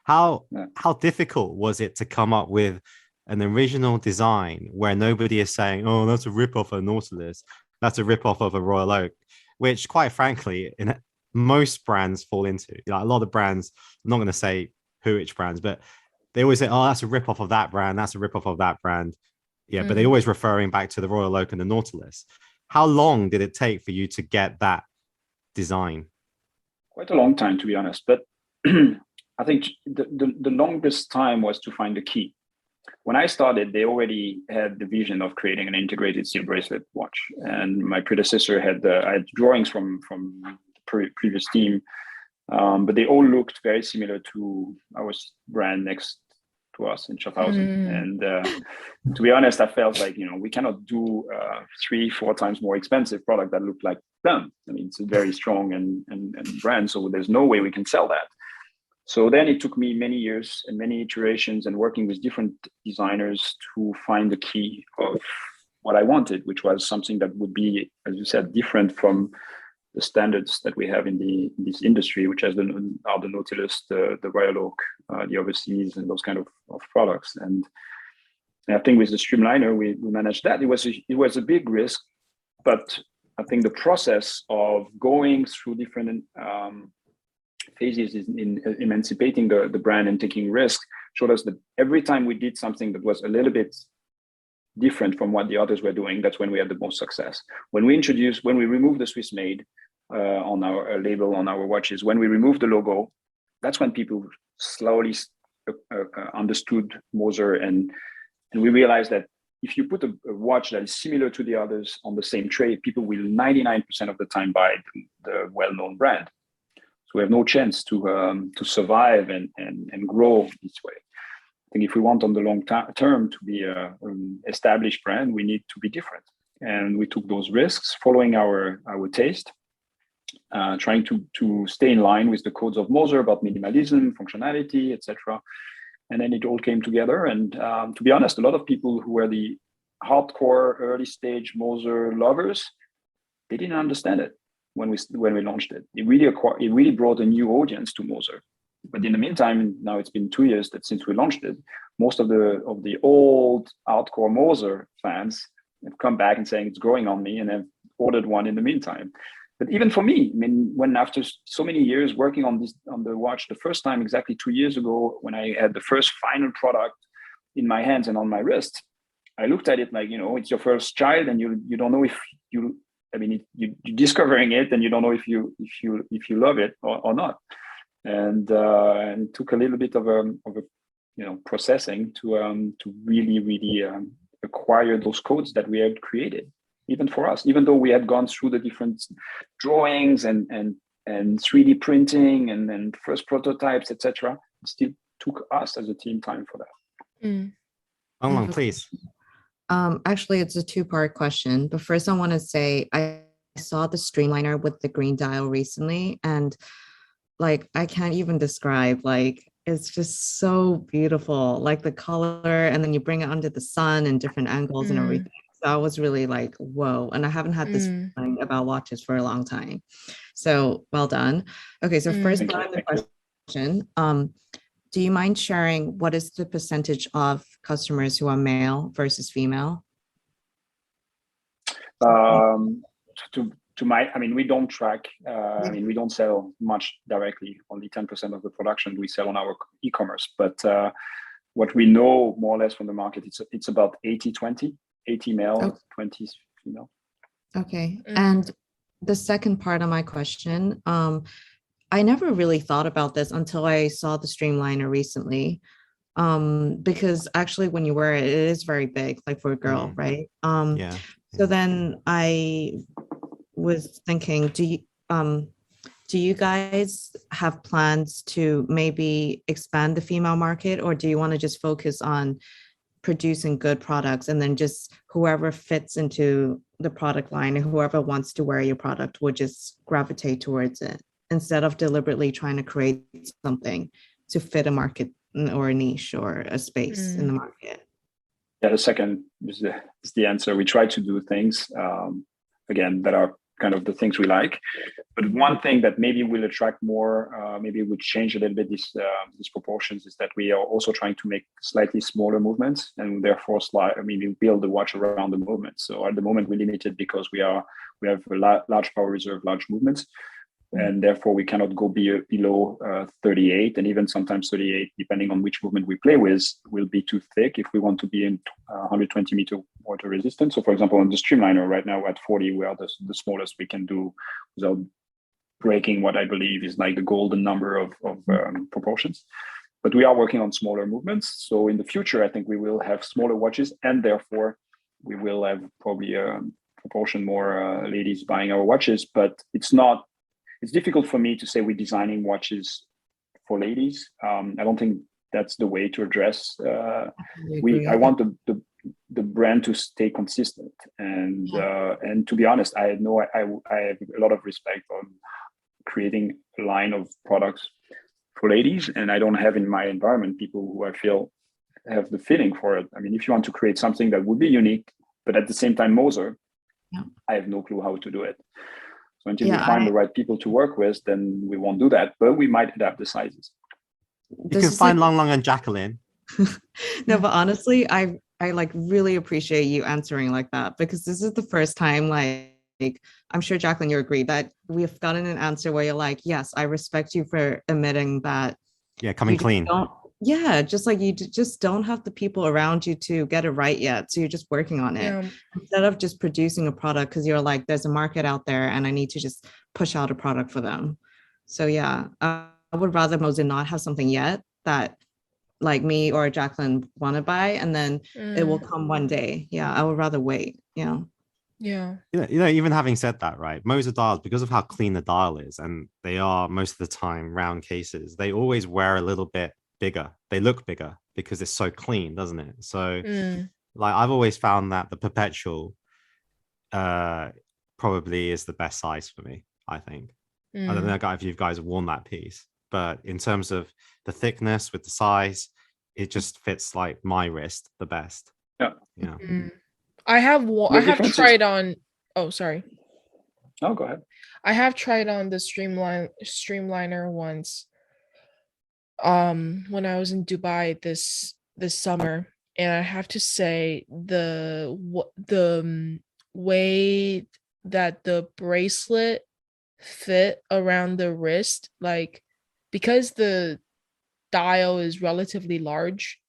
S2: How
S4: Yeah.
S2: how difficult was it to come up with an original design where nobody is saying, "Oh, that's a rip-off of a Nautilus, that's a rip-off of a Royal Oak," which, quite frankly, most brands fall into. A lot of brands, I'm not going to say which brands, but they always say, "Oh, that's a rip-off of that brand, that's a rip-off of that brand." Yeah, but they're always referring back to the Royal Oak and the Nautilus. How long did it take for you to get that design?
S4: Quite a long time, to be honest. But I think the longest time was to find the key. When I started, they already had the vision of creating an integrated steel bracelet watch, and my predecessor I had drawings from the previous team, but they all looked very similar to our brand next to us in Schaffhausen. And to be honest, I felt like we cannot do 3-4 times more expensive product that look like them. I mean, it's a very strong and brand, so there's no way we can sell that. So then it took me many years and many iterations and working with different designers to find the key of what I wanted, which was something that would be, as you said, different from the standards that we have in this industry, which are the Nautilus, the Royal Oak, the Overseas, and those kind of products. And I think with the Streamliner, we managed that. It was a big risk, but I think the process of going through different phases in emancipating the brand and taking risks showed us that every time we did something that was a little bit different from what the others were doing, that's when we had the most success. When we removed the Swiss made on our label on our watches, when we removed the logo, that's when people slowly understood Moser, and we realized that if you put a watch that is similar to the others on the same tray, people will 99% of the time buy the well-known brand. So we have no chance to survive and grow this way. I think if we want on the long term to be an established brand, we need to be different. And we took those risks, following our taste, trying to stay in line with the codes of Moser about minimalism, functionality, etc. And then it all came together. And to be honest, a lot of people who were the hardcore early stage Moser lovers, they didn't understand it when we launched it. It really brought a new audience to Moser. But in the meantime, now it's been 2 years since we launched it. Most of the old hardcore Moser fans have come back and saying it's growing on me, and have ordered one in the meantime. But even for me, I mean, when after so many years working on the watch, the first time exactly 2 years ago, when I had the first final product in my hands and on my wrist, I looked at it like, it's your first child, and you don't know if you. I mean, you're discovering it, and you don't know if you love it or not. And it took a little bit of a processing to really acquire those codes that we had created, even for us. Even though we had gone through the different drawings and 3D printing and first prototypes, etc., it still took us as a team time for that.
S2: Long, please.
S1: Actually, it's a two-part question. But first, I want to say I saw the Streamliner with the green dial recently, and I can't even describe. It's just so beautiful, the color, and then you bring it under the sun and different angles and everything. So I was really like, whoa! And I haven't had this feeling about watches for a long time. So well done. Okay, so first part of the question. Do you mind sharing what is the percentage of customers who are male versus female?
S4: We don't track. We don't sell much directly. Only 10% of the production we sell on our e-commerce. But what we know more or less from the market, it's about 80-20, 80 male, 20 female.
S1: Okay. And the second part of my question, I never really thought about this until I saw the Streamliner recently, because actually when you wear it, it is very big, for a girl, right?
S2: Yeah.
S1: So then I was thinking, do you guys have plans to maybe expand the female market, or do you want to just focus on producing good products, and then just whoever fits into the product line and whoever wants to wear your product would just gravitate towards it, instead of deliberately trying to create something to fit a market or a niche or a space in the market.
S4: Yeah, the second is the answer. We try to do things again that are kind of the things we like. But one thing that maybe will attract more, maybe would change a little bit these proportions, is that we are also trying to make slightly smaller movements, and therefore maybe build the watch around the movement. So at the moment we're limited because we have a large power reserve, large movements, and therefore we cannot go below 38, and even sometimes 38, depending on which movement we play with, will be too thick if we want to be in 120 meter water resistance. So for example, on the streamliner right now at 40, we are the smallest we can do without breaking what I believe is like the golden number of proportions. But we are working on smaller movements. So in the future, I think we will have smaller watches, and therefore we will have probably a proportion more ladies buying our watches. But it's difficult for me to say we're designing watches for ladies. I don't think that's the way to address. I want the brand to stay consistent, and to be honest, I have a lot of respect on creating a line of products for ladies, and I don't have in my environment people who I feel have the feeling for it. I mean, if you want to create something that would be unique, but at the same time Moser, I have no clue how to do it. So until we find the right people to work with, then we won't do that, but we might adapt the sizes.
S2: You can find Long Long and Jacqueline.
S1: No, but honestly, I like really appreciate you answering like that, because this is the first time, like I'm sure Jacqueline, you agree that we've gotten an answer where you're like, yes, I respect you for admitting that.
S2: Yeah, coming clean.
S1: Just like you just don't have the people around you to get it right yet. So you're just working on it instead of just producing a product because you're like, there's a market out there and I need to just push out a product for them. So yeah, I would rather Moser not have something yet that like me or Jacqueline want to buy, and then it will come one day. Yeah, I would rather wait. Yeah.
S3: Yeah.
S2: Even having said that, right, Moser dials, because of how clean the dial is, and they are most of the time round cases, they always wear a little bit bigger. They look bigger because it's so clean, doesn't it? So like I've always found that the perpetual probably is the best size for me, I think. I don't know if you guys have worn that piece, but in terms of the thickness with the size, it just fits like my wrist the best. Yeah.
S3: I have tried on. Oh, sorry.
S4: Oh, go ahead.
S3: I have tried on the streamliner once. When I was in Dubai this summer, and I have to say the way that the bracelet fit around the wrist, like because the dial is relatively large,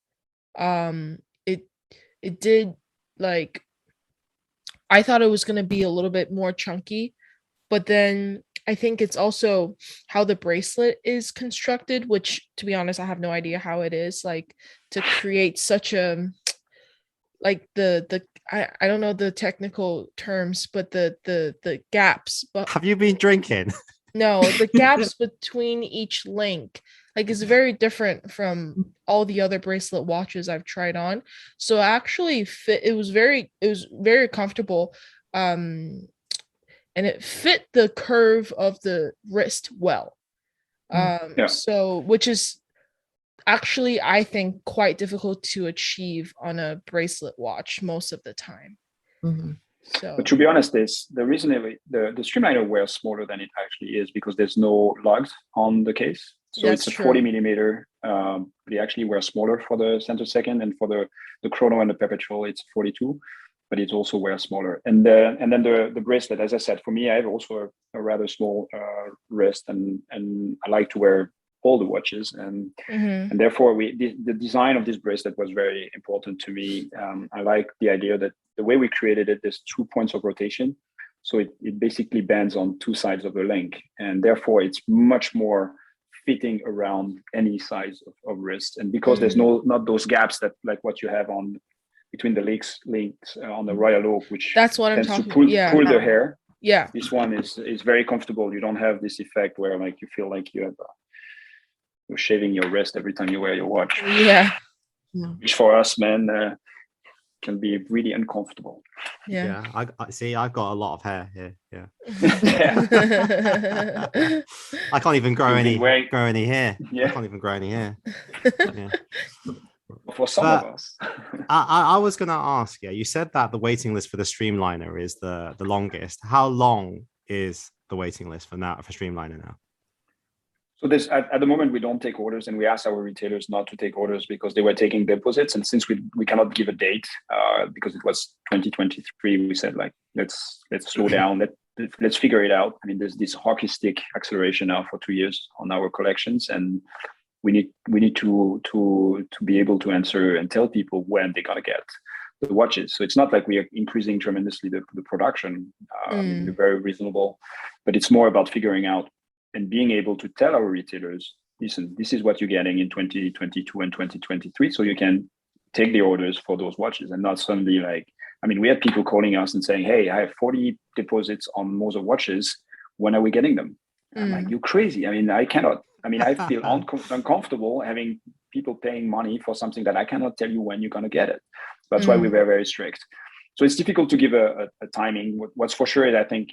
S3: it did like. I thought it was going to be a little bit more chunky, but then I think it's also how the bracelet is constructed, which to be honest, I have no idea how it is, like to create such a, like I don't know the technical terms, but the gaps. But
S2: have you been drinking?
S3: No, the gaps between each link, like is very different from all the other bracelet watches I've tried on. So actually fit, it was very comfortable. And it fit the curve of the wrist well. So which is actually, I think, quite difficult to achieve on a bracelet watch most of the time. So,
S4: but to be honest, the reason the streamliner wears smaller than it actually is because there's no lugs on the case. So it's a 40 millimeter. They actually wear smaller for the center second, and for the chrono and the perpetual, it's 42. But it also wears smaller. And then the bracelet, as I said, for me, I have also a rather small wrist, and I like to wear all the watches, and therefore the design of this bracelet was very important to me. I like the idea that the way we created it, there's 2 points of rotation, so it basically bends on 2 sides of the link, and therefore it's much more fitting around any size of wrist. And because there's not those gaps that like what you have on between the links on the Royal Oak, which
S3: that's what
S4: tends
S3: I'm
S4: to
S3: talking
S4: pull the hair.
S3: Yeah,
S4: this one is very comfortable. You don't have this effect where like you feel like you're shaving your wrist every time you wear your watch.
S3: Yeah.
S4: Which for us men can be really uncomfortable.
S3: Yeah.
S2: I see. I've got a lot of hair here. Yeah.
S4: Yeah.
S2: I can't even grow
S4: You've been wearing-
S2: any hair. I
S4: Yeah.
S2: can't even grow any hair. Yeah.
S4: For some
S2: But
S4: of us.
S2: I was going to ask, you said that the waiting list for the Streamliner is the longest. How long is the waiting list for Streamliner now?
S4: So this at the moment we don't take orders, and we asked our retailers not to take orders because they were taking deposits. And since we cannot give a date because it was 2023, we said like let's slow down, let's figure it out. I mean, there's this hockey stick acceleration now for 2 years on our collections, and we need to be able to answer and tell people when they're gonna get the watches. So it's not like we are increasing tremendously the production. We're very reasonable, but it's more about figuring out and being able to tell our retailers, listen, this is what you're getting in 2022 and 2023. So you can take the orders for those watches and not suddenly like, I mean, we had people calling us and saying, hey, I have 40 deposits on Moser watches. When are we getting them? I'm like, you're crazy. I mean, I cannot. I mean, I feel uncomfortable having people paying money for something that I cannot tell you when you're going to get it. That's why we're very, very strict. So it's difficult to give a timing. What's for sure is I think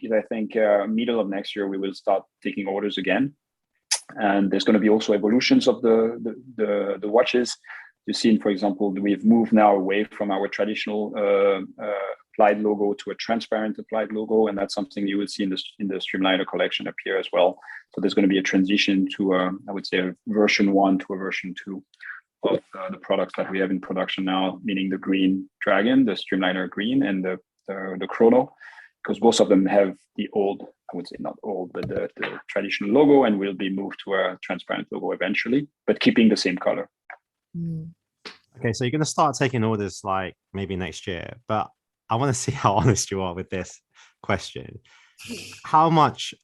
S4: middle of next year we will start taking orders again, and there's going to be also evolutions of the watches. You've seen, for example, we've moved now away from our traditional applied logo to a transparent applied logo, and that's something you will see in the Streamliner collection appear as well. So there's going to be a transition to I would say a version 1 to a version 2. Of the products that we have in production now, meaning the green dragon, the Streamliner green, and the chrono, because both of them have the old, I would say not old, but the traditional logo, and will be moved to a transparent logo eventually, but keeping the same color.
S2: Okay, so you're going to start taking orders like maybe next year, but I want to see how honest you are with this question. How much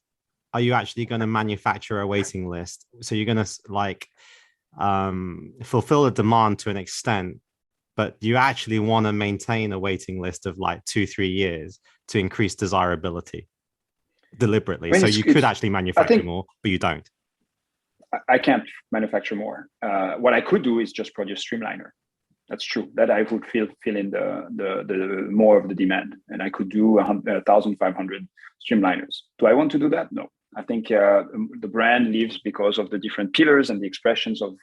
S2: are you actually going to manufacture a waiting list? So you're going to like fulfill the demand to an extent, but you actually want to maintain a waiting list of like 2-3 years to increase desirability deliberately. I mean, so you could actually manufacture more, but you don't.
S4: I can't manufacture more. What I could do is just produce Streamliner. That's true. That I would fill in the more of the demand, and I could do 1,500 Streamliners. Do I want to do that? No. I think the brand lives because of the different pillars and the expressions of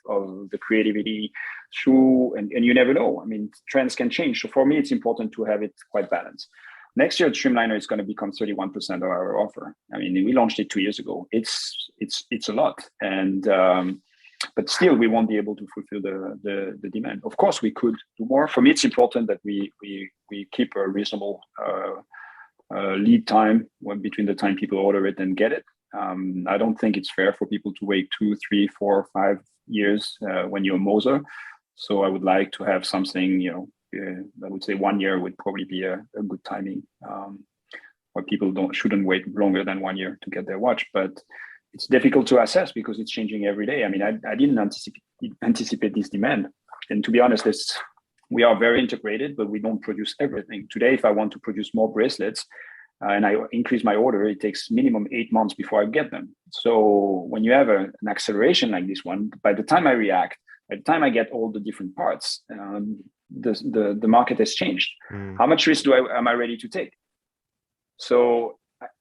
S4: the creativity through, and you never know. I mean, trends can change. So for me, it's important to have it quite balanced. Next year, Streamliner is going to become 31% of our offer. I mean, we launched it 2 years ago. It's a lot, and but still, we won't be able to fulfill the demand. Of course, we could do more. For me, it's important that we keep a reasonable lead time between the time people order it and get it. I don't think it's fair for people to wait 2, 3, 4, 5 years when you're a Moser. So I would like to have something, I would say 1 year would probably be a good timing, where people shouldn't wait longer than 1 year to get their watch. But it's difficult to assess because it's changing every day. I mean, I didn't anticipate this demand. And to be honest, we are very integrated, but we don't produce everything. Today, if I want to produce more bracelets, and I increase my order, it takes minimum 8 months before I get them. So when you have an acceleration like this one, by the time I react, by the time I get all the different parts, the market has changed. How much risk am I ready to take? So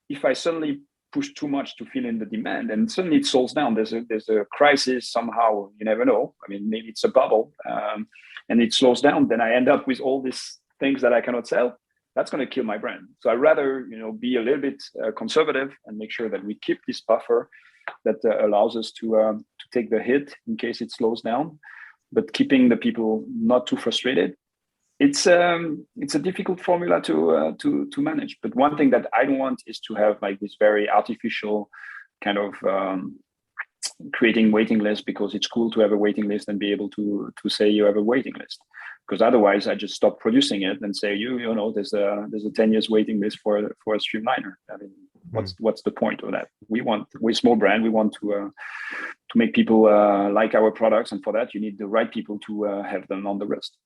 S4: if I suddenly push too much to fill in the demand, and suddenly it slows down, there's a crisis somehow, you never know. I mean, maybe it's a bubble, and it slows down, then I end up with all these things that I cannot sell. That's going to kill my brand. So I'd rather, be a little bit conservative and make sure that we keep this buffer that allows us to take the hit in case it slows down, but keeping the people not too frustrated. It's a difficult formula to manage. But one thing that I don't want is to have like this very artificial kind of creating waiting list because it's cool to have a waiting list and be able to say you have a waiting list. Because otherwise, I just stop producing it and say, there's a 10 years waiting list for a Streamliner. I mean, what's the point of that? We're a small brand. We want to make people like our products, and for that, you need the right people to have them on the list.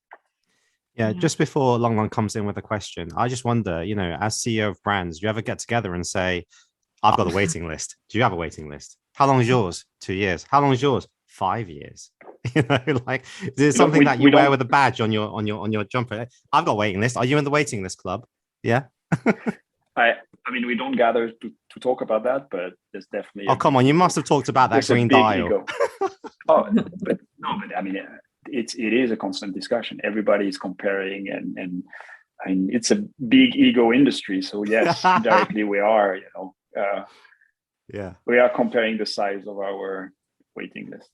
S2: Yeah, just before Long comes in with a question, I just wonder, as CEO of brands, do you ever get together and say, I've got a waiting list. Do you have a waiting list? How long is yours? 2 years. How long is yours? 5 years. Like, is it something that you wear with a badge on your jumper? I've got a waiting list. Are you in the waiting list club? Yeah.
S4: I mean, we don't gather to talk about that, but there's definitely.
S2: Oh, come on! You must have talked about that green dial.
S4: Ego. Oh, but I mean, it is a constant discussion. Everybody is comparing, and I mean, it's a big ego industry. So yes, indirectly we are.
S2: Yeah.
S4: We are comparing the size of our waiting list.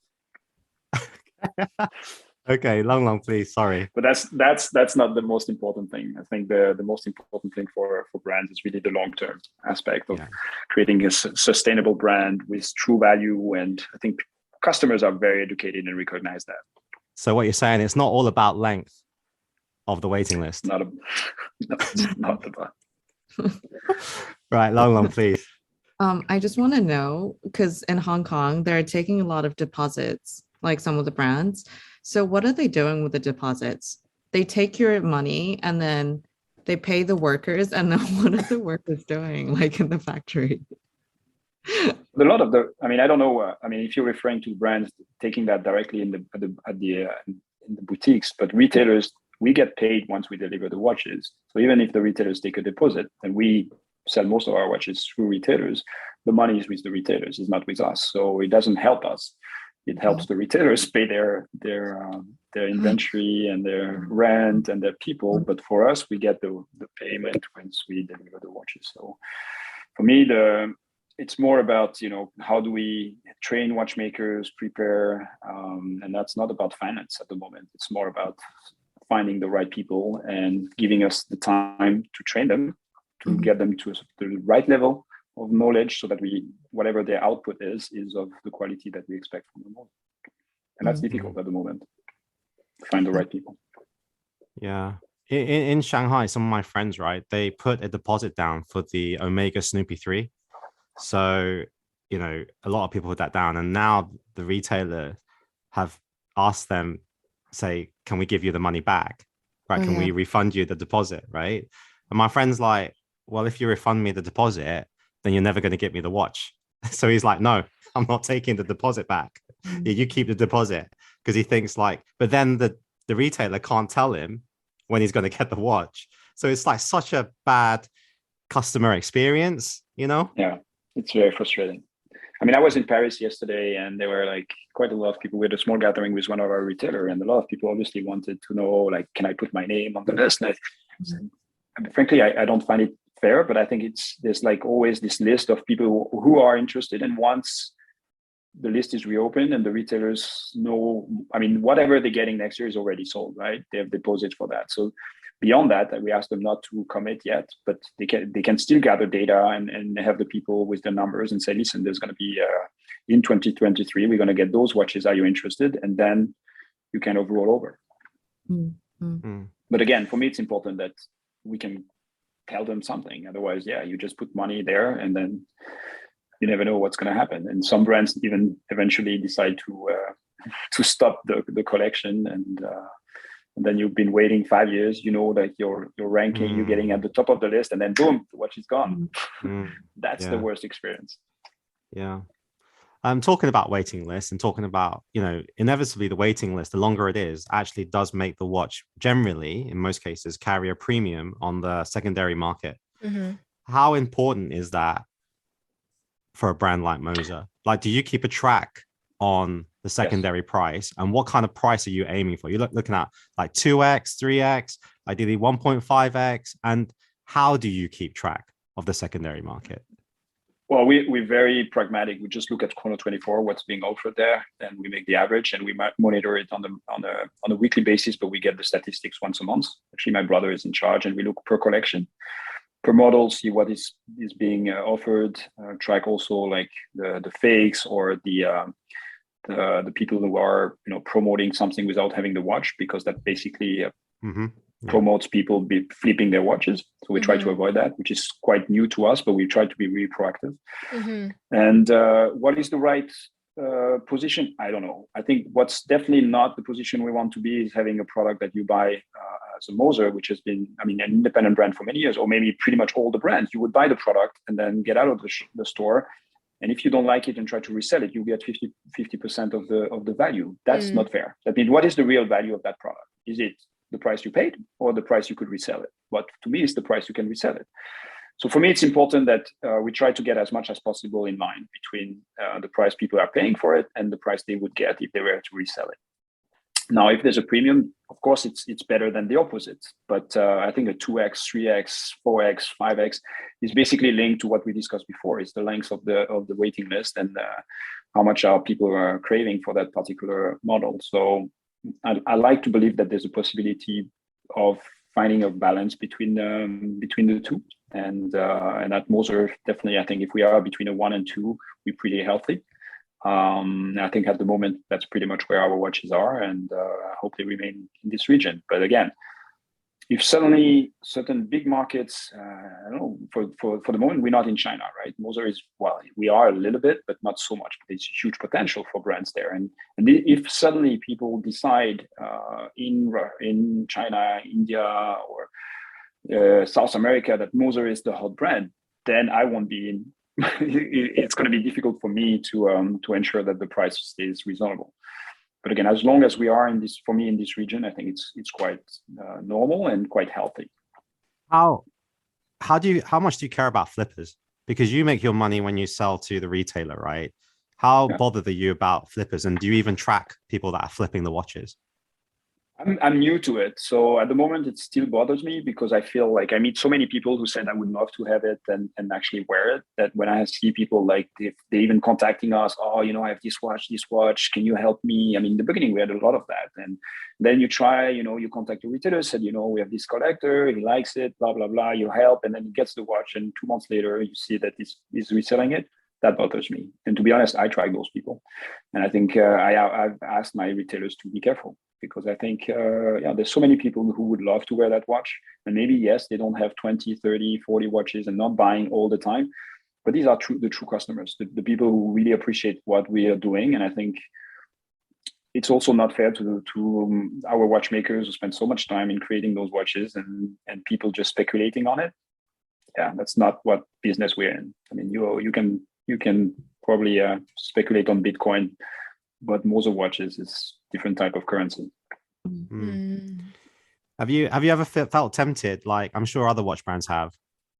S2: Okay, Long, please. Sorry.
S4: But that's not the most important thing. I think the most important thing for brands is really the long-term aspect of creating a sustainable brand with true value. And I think customers are very educated and recognize that.
S2: So what you're saying, it's not all about length of the waiting list.
S4: No, it's not about.
S2: Right, Long, please.
S1: I just want to know, because in Hong Kong, they're taking a lot of deposits, like some of the brands. So what are they doing with the deposits? They take your money and then they pay the workers, and then what are the workers doing, like in the factory?
S4: A lot of I mean, I don't know. I mean, if you're referring to brands taking that directly in the boutiques, but retailers, we get paid once we deliver the watches. So even if the retailers take a deposit, and we sell most of our watches through retailers, the money is with the retailers, it's not with us. So it doesn't help us. It helps the retailers pay their inventory and their rent and their people. But for us, we get the payment once we deliver the watches. So for me, it's more about, how do we train watchmakers, prepare, and that's not about finance at the moment. It's more about finding the right people and giving us the time to train them, to get them to the right level of knowledge, so that whatever their output is of the quality that we expect from them all. And that's difficult at the moment, to find the right people.
S2: Yeah. In Shanghai, some of my friends, right, they put a deposit down for the Omega Snoopy 3. So, a lot of people put that down. And now the retailer have asked them, say, can we give you the money back? Right? Can we refund you the deposit? Right? And my friend's like, well, if you refund me the deposit, then you're never going to get me the watch. So he's like, no, I'm not taking the deposit back. You keep the deposit, because he thinks but then the retailer can't tell him when he's going to get the watch. So it's like such a bad customer experience,
S4: Yeah, it's very frustrating. I mean, I was in Paris yesterday, and there were quite a lot of people. We had a small gathering with one of our retailers, and a lot of people obviously wanted to know, can I put my name on the list? And I mean, frankly, I don't find it fair, but I think there's always this list of people who are interested, and once the list is reopened and the retailers know, I mean, whatever they're getting next year is already sold, right? They have deposits for that. So beyond that, we ask them not to commit yet, but they can still gather data and have the people with the numbers and say, listen, there's going to be in 2023, we're going to get those watches. Are you interested? And then you kind of roll over. But again, for me, it's important that we can tell them something. Otherwise, you just put money there, and then you never know what's going to happen. And some brands even eventually decide to stop the collection, and then you've been waiting 5 years. Your ranking, you're getting at the top of the list, and then boom, the watch is gone. That's the worst experience.
S2: Yeah. Talking about waiting lists and talking about, inevitably the waiting list, the longer it is, actually does make the watch generally, in most cases, carry a premium on the secondary market. How important is that for a brand like Moser? Do you keep a track on the secondary price, and what kind of price are you aiming for? You're looking at 2x, 3x, ideally 1.5x, and how do you keep track of the secondary market?
S4: Well, we're very pragmatic. We just look at Chrono 24, what's being offered there, and we make the average, and we might monitor it on a weekly basis, but we get the statistics once a month. Actually, my brother is in charge, and we look per collection, per model, see what is being offered, track also the fakes or the people who are promoting something without having the watch, because that basically promotes people flipping their watches. So we try to avoid that, which is quite new to us, but we try to be really proactive. And what is the right position? I don't know. I think what's definitely not the position we want to be is having a product that you buy as a Moser, which has been, an independent brand for many years, or maybe pretty much all the brands. You would buy the product and then get out of the store. And if you don't like it and try to resell it, you get 50% of the value. That's not fair. That means, what is the real value of that product? Is it the price you paid or the price you could resell it? but to me, it's the price you can resell it. So for me, it's important that we try to get as much as possible in line between the price people are paying for it and the price they would get if they were to resell it. Now, if there's a premium, of course, it's better than the opposite. But I think a 2x, 3x, 4x, 5x is basically linked to what we discussed before. It's the length of the waiting list and how much are people are craving for that particular model. So I like to believe that there's a possibility of finding a balance between the two. And at Moser, definitely, I think if we are between a 1 and 2, we're pretty healthy. I think at the moment that's pretty much where our watches are, and I hope they remain in this region. But again, if suddenly certain big markets, I don't know, for the moment we're not in China, right? Moser is, well, we are a little bit, but not so much. There's huge potential for brands there, and if suddenly people decide in China, India, or South America that Moser is the hot brand, then I won't be in. It's going to be difficult for me to ensure that the price stays reasonable. But again, as long as we are in this region, I think it's quite normal and quite healthy.
S2: How much do you care about flippers? Because you make your money when you sell to the retailer, right? How bothered are you about flippers, and do you even track people that are flipping the watches?
S4: I'm new to it, so at the moment it still bothers me because I feel like I meet so many people who said I would love to have it and actually wear it, that when I see people like they even contacting us, oh, I have this watch, can you help me? I mean, in the beginning we had a lot of that, and then you try, you contact the retailer, said, we have this collector, he likes it, blah blah blah, you help, and then he gets the watch, and 2 months later you see that he's reselling it. That bothers me, and to be honest, I track those people, and I think I've asked my retailers to be careful. Because I think, there's so many people who would love to wear that watch. And maybe, yes, they don't have 20, 30, 40 watches and not buying all the time. But these are the true customers, the people who really appreciate what we are doing. And I think it's also not fair to our watchmakers who spend so much time in creating those watches and people just speculating on it. Yeah, that's not what business we're in. I mean, you can probably speculate on Bitcoin, but Moser watches is different type of currency.
S2: Mm. Have you ever felt tempted, like I'm sure other watch brands have,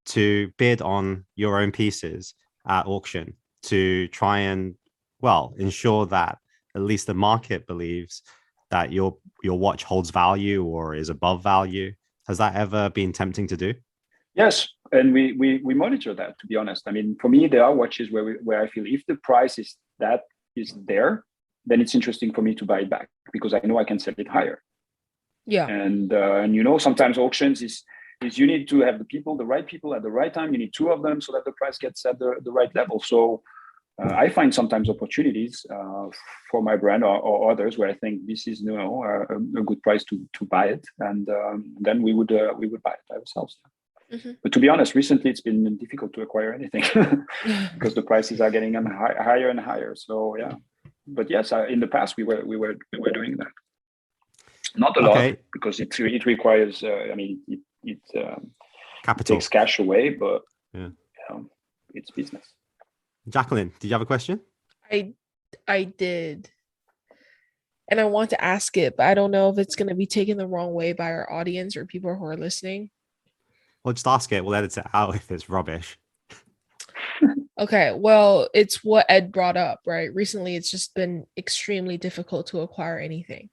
S2: to bid on your own pieces at auction to try and, well, ensure that at least the market believes that your watch holds value or is above value? Has that ever been tempting to do?
S4: Yes, and we monitor that, to be honest. I mean, for me, there are watches where I feel if the price is there, then it's interesting for me to buy it back because I know I can sell it higher.
S3: Yeah.
S4: And sometimes auctions is you need to have the right people at the right time. You need 2 of them so that the price gets at the right level. So I find sometimes opportunities for my brand or others where I think this is a good price to buy it, and then we would buy it ourselves. Mm-hmm. But to be honest, recently it's been difficult to acquire anything because the prices are getting higher and higher. So yeah. But yes, in the past we were doing that. Not a lot because it requires. It
S2: capital,
S4: takes cash away, but it's business.
S2: Jacqueline, did you have a question?
S3: I did, and I want to ask it, but I don't know if it's going to be taken the wrong way by our audience or people who are listening.
S2: Well, just ask it. We'll edit it out if it's rubbish.
S3: Okay, well, it's what Ed brought up, right? Recently, it's just been extremely difficult to acquire anything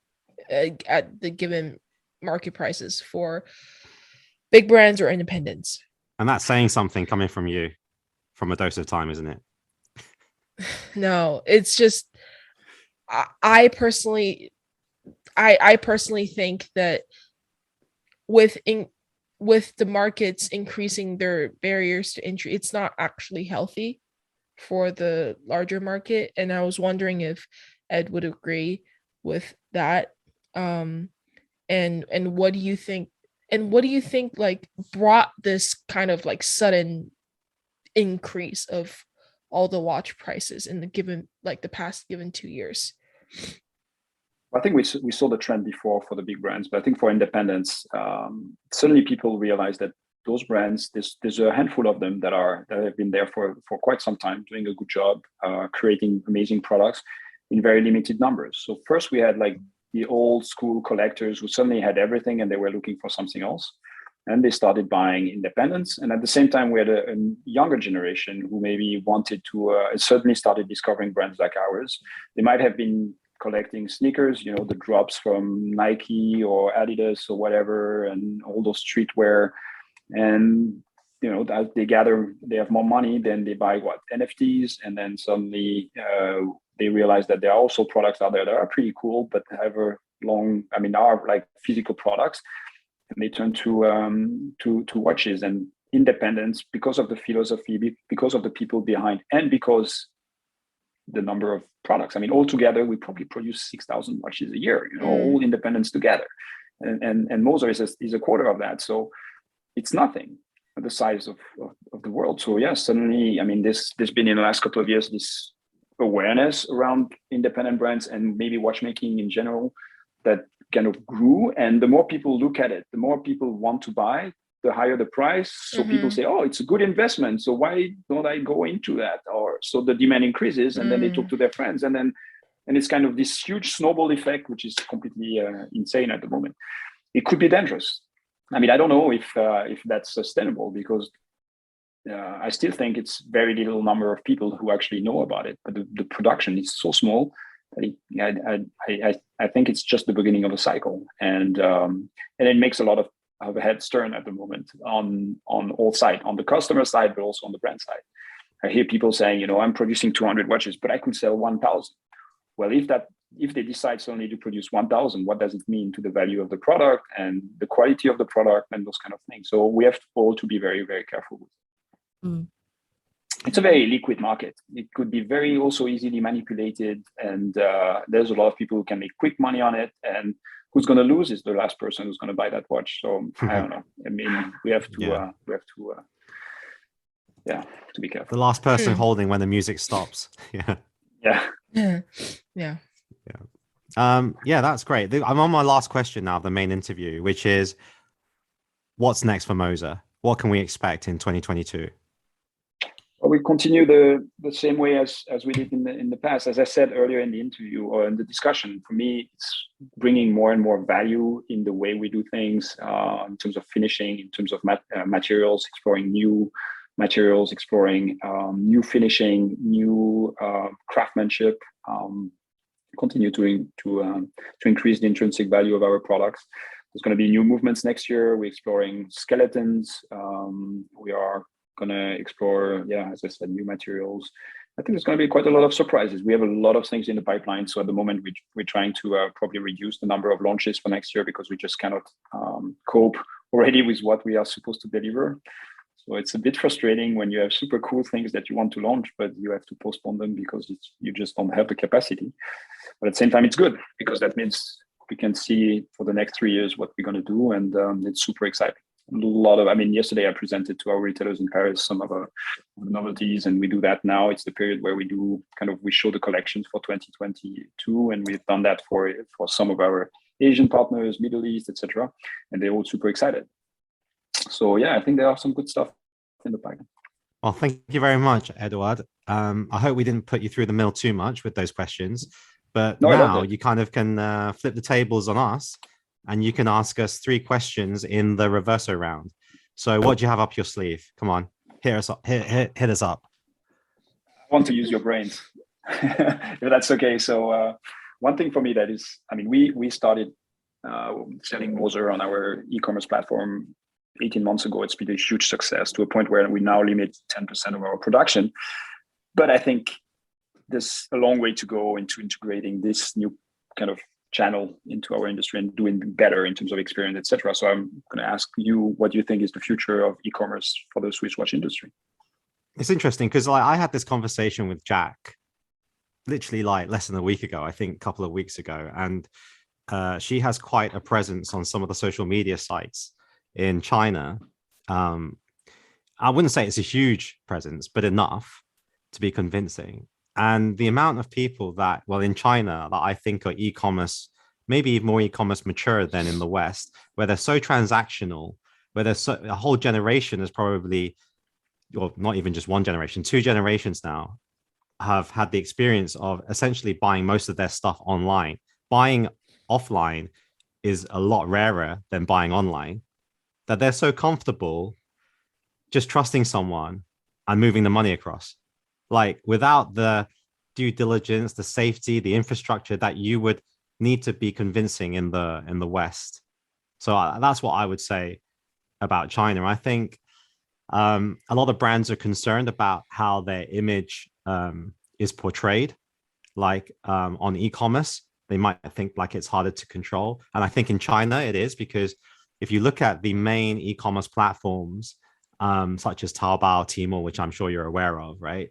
S3: at the given market prices for big brands or independents.
S2: And that's saying something coming from you, from A Dose of Time, isn't it?
S3: No, it's just I personally think that with the markets increasing their barriers to entry, it's not actually healthy for the larger market. And I was wondering if Ed would agree with that. And what do you think? And what do you think like brought this kind of like sudden increase of all the watch prices in the past 2 years?
S4: I think we saw the trend before for the big brands, but I think for independents, suddenly people realize that those brands, there's a handful of them that have been there for quite some time, doing a good job, creating amazing products in very limited numbers. So first we had like the old school collectors who suddenly had everything and they were looking for something else. and they started buying independents. And at the same time, we had a younger generation who maybe wanted to, certainly started discovering brands like ours. They might have been collecting sneakers, the drops from Nike or Adidas or whatever, and all those streetwear. And, as they have more money, then they buy NFTs. And then suddenly they realize that there are also products out there that are pretty cool, but have are like physical products. And they turn to watches and independence because of the philosophy, because of the people behind, and because the number of products. Altogether, we probably produce 6,000 watches a year, all independents together. And Moser is a quarter of that. So it's nothing the size of the world. So yeah, suddenly, there's been in the last couple of years, this awareness around independent brands and maybe watchmaking in general that kind of grew. And the more people look at it, the more people want to buy, the higher the price. So people say, oh, it's a good investment, so why don't I go into that? Or so the demand increases, and then they talk to their friends, and it's kind of this huge snowball effect, which is completely insane at the moment. It could be dangerous. I don't know if that's sustainable, because I still think it's very little number of people who actually know about it, but the production is so small that I think it's just the beginning of a cycle, and it makes a lot of heads turn at the moment on all sides, on the customer side, but also on the brand side. I hear people saying, I'm producing 200 watches, but I could sell 1,000. Well, if they decide suddenly to produce 1,000, what does it mean to the value of the product and the quality of the product and those kind of things? So we have all to be very, very careful with it. It's a very liquid market. It could be very also easily manipulated, and there's a lot of people who can make quick money on it, and who's going to lose is the last person who's going to buy that watch. So I don't know. We have to to be careful.
S2: The last person holding when the music stops.
S3: Yeah.
S2: That's great. I'm on my last question now, the main interview, which is, what's next for Moser? What can we expect in 2022?
S4: Well, we continue the same way as we did in the past. As I said earlier in the interview or in the discussion, for me, it's bringing more and more value in the way we do things, in terms of finishing, in terms of materials, exploring new materials, exploring new finishing, new craftsmanship, continue to increase the intrinsic value of our products. There's going to be new movements next year. We're exploring skeletons. We are going to explore, as I said, new materials. I think there's going to be quite a lot of surprises. We have a lot of things in the pipeline. So at the moment, we're trying to probably reduce the number of launches for next year, because we just cannot cope already with what we are supposed to deliver. So it's a bit frustrating when you have super cool things that you want to launch, but you have to postpone them because you just don't have the capacity. But at the same time, it's good, because that means we can see for the next 3 years what we're going to do. And it's super exciting. A lot of, yesterday I presented to our retailers in Paris some of the novelties, and we do that now. It's the period where we show the collections for 2022, and we've done that for some of our Asian partners, Middle East, etc. And they're all super excited. So I think there are some good stuff in the pipeline.
S2: Well, thank you very much, Edouard. I hope we didn't put you through the mill too much with those questions, but now you kind of can flip the tables on us, and you can ask us 3 questions in the reverso round. So what do you have up your sleeve? Come on, hit us up. Hit us up.
S4: I want to use your brains, if that's okay. So one thing for me that is, we started selling Moser on our e-commerce platform 18 months ago. It's been a huge success, to a point where we now limit 10% of our production. But I think there's a long way to go into integrating this new kind of channel into our industry and doing better in terms of experience, etc. So I'm going to ask you, what do you think is the future of e-commerce for the Swiss watch industry?
S2: It's interesting, because I had this conversation with Jack literally less than a week ago, I think a couple of weeks ago. And she has quite a presence on some of the social media sites in China. I wouldn't say it's a huge presence, but enough to be convincing. And the amount of people that, in China, that I think are e-commerce, maybe even more e-commerce mature than in the West, where they're so transactional, where there's a whole generation is probably, or not even just one generation, 2 generations now, have had the experience of essentially buying most of their stuff online. Buying offline is a lot rarer than buying online. that they're so comfortable just trusting someone and moving the money across, like without the due diligence, the safety, the infrastructure that you would need to be convincing in the West. So that's what I would say about China. I think a lot of brands are concerned about how their image is portrayed, like on e-commerce. They might think like it's harder to control. And I think in China it is, because if you look at the main e-commerce platforms, such as Taobao, Tmall, which I'm sure you're aware of, right?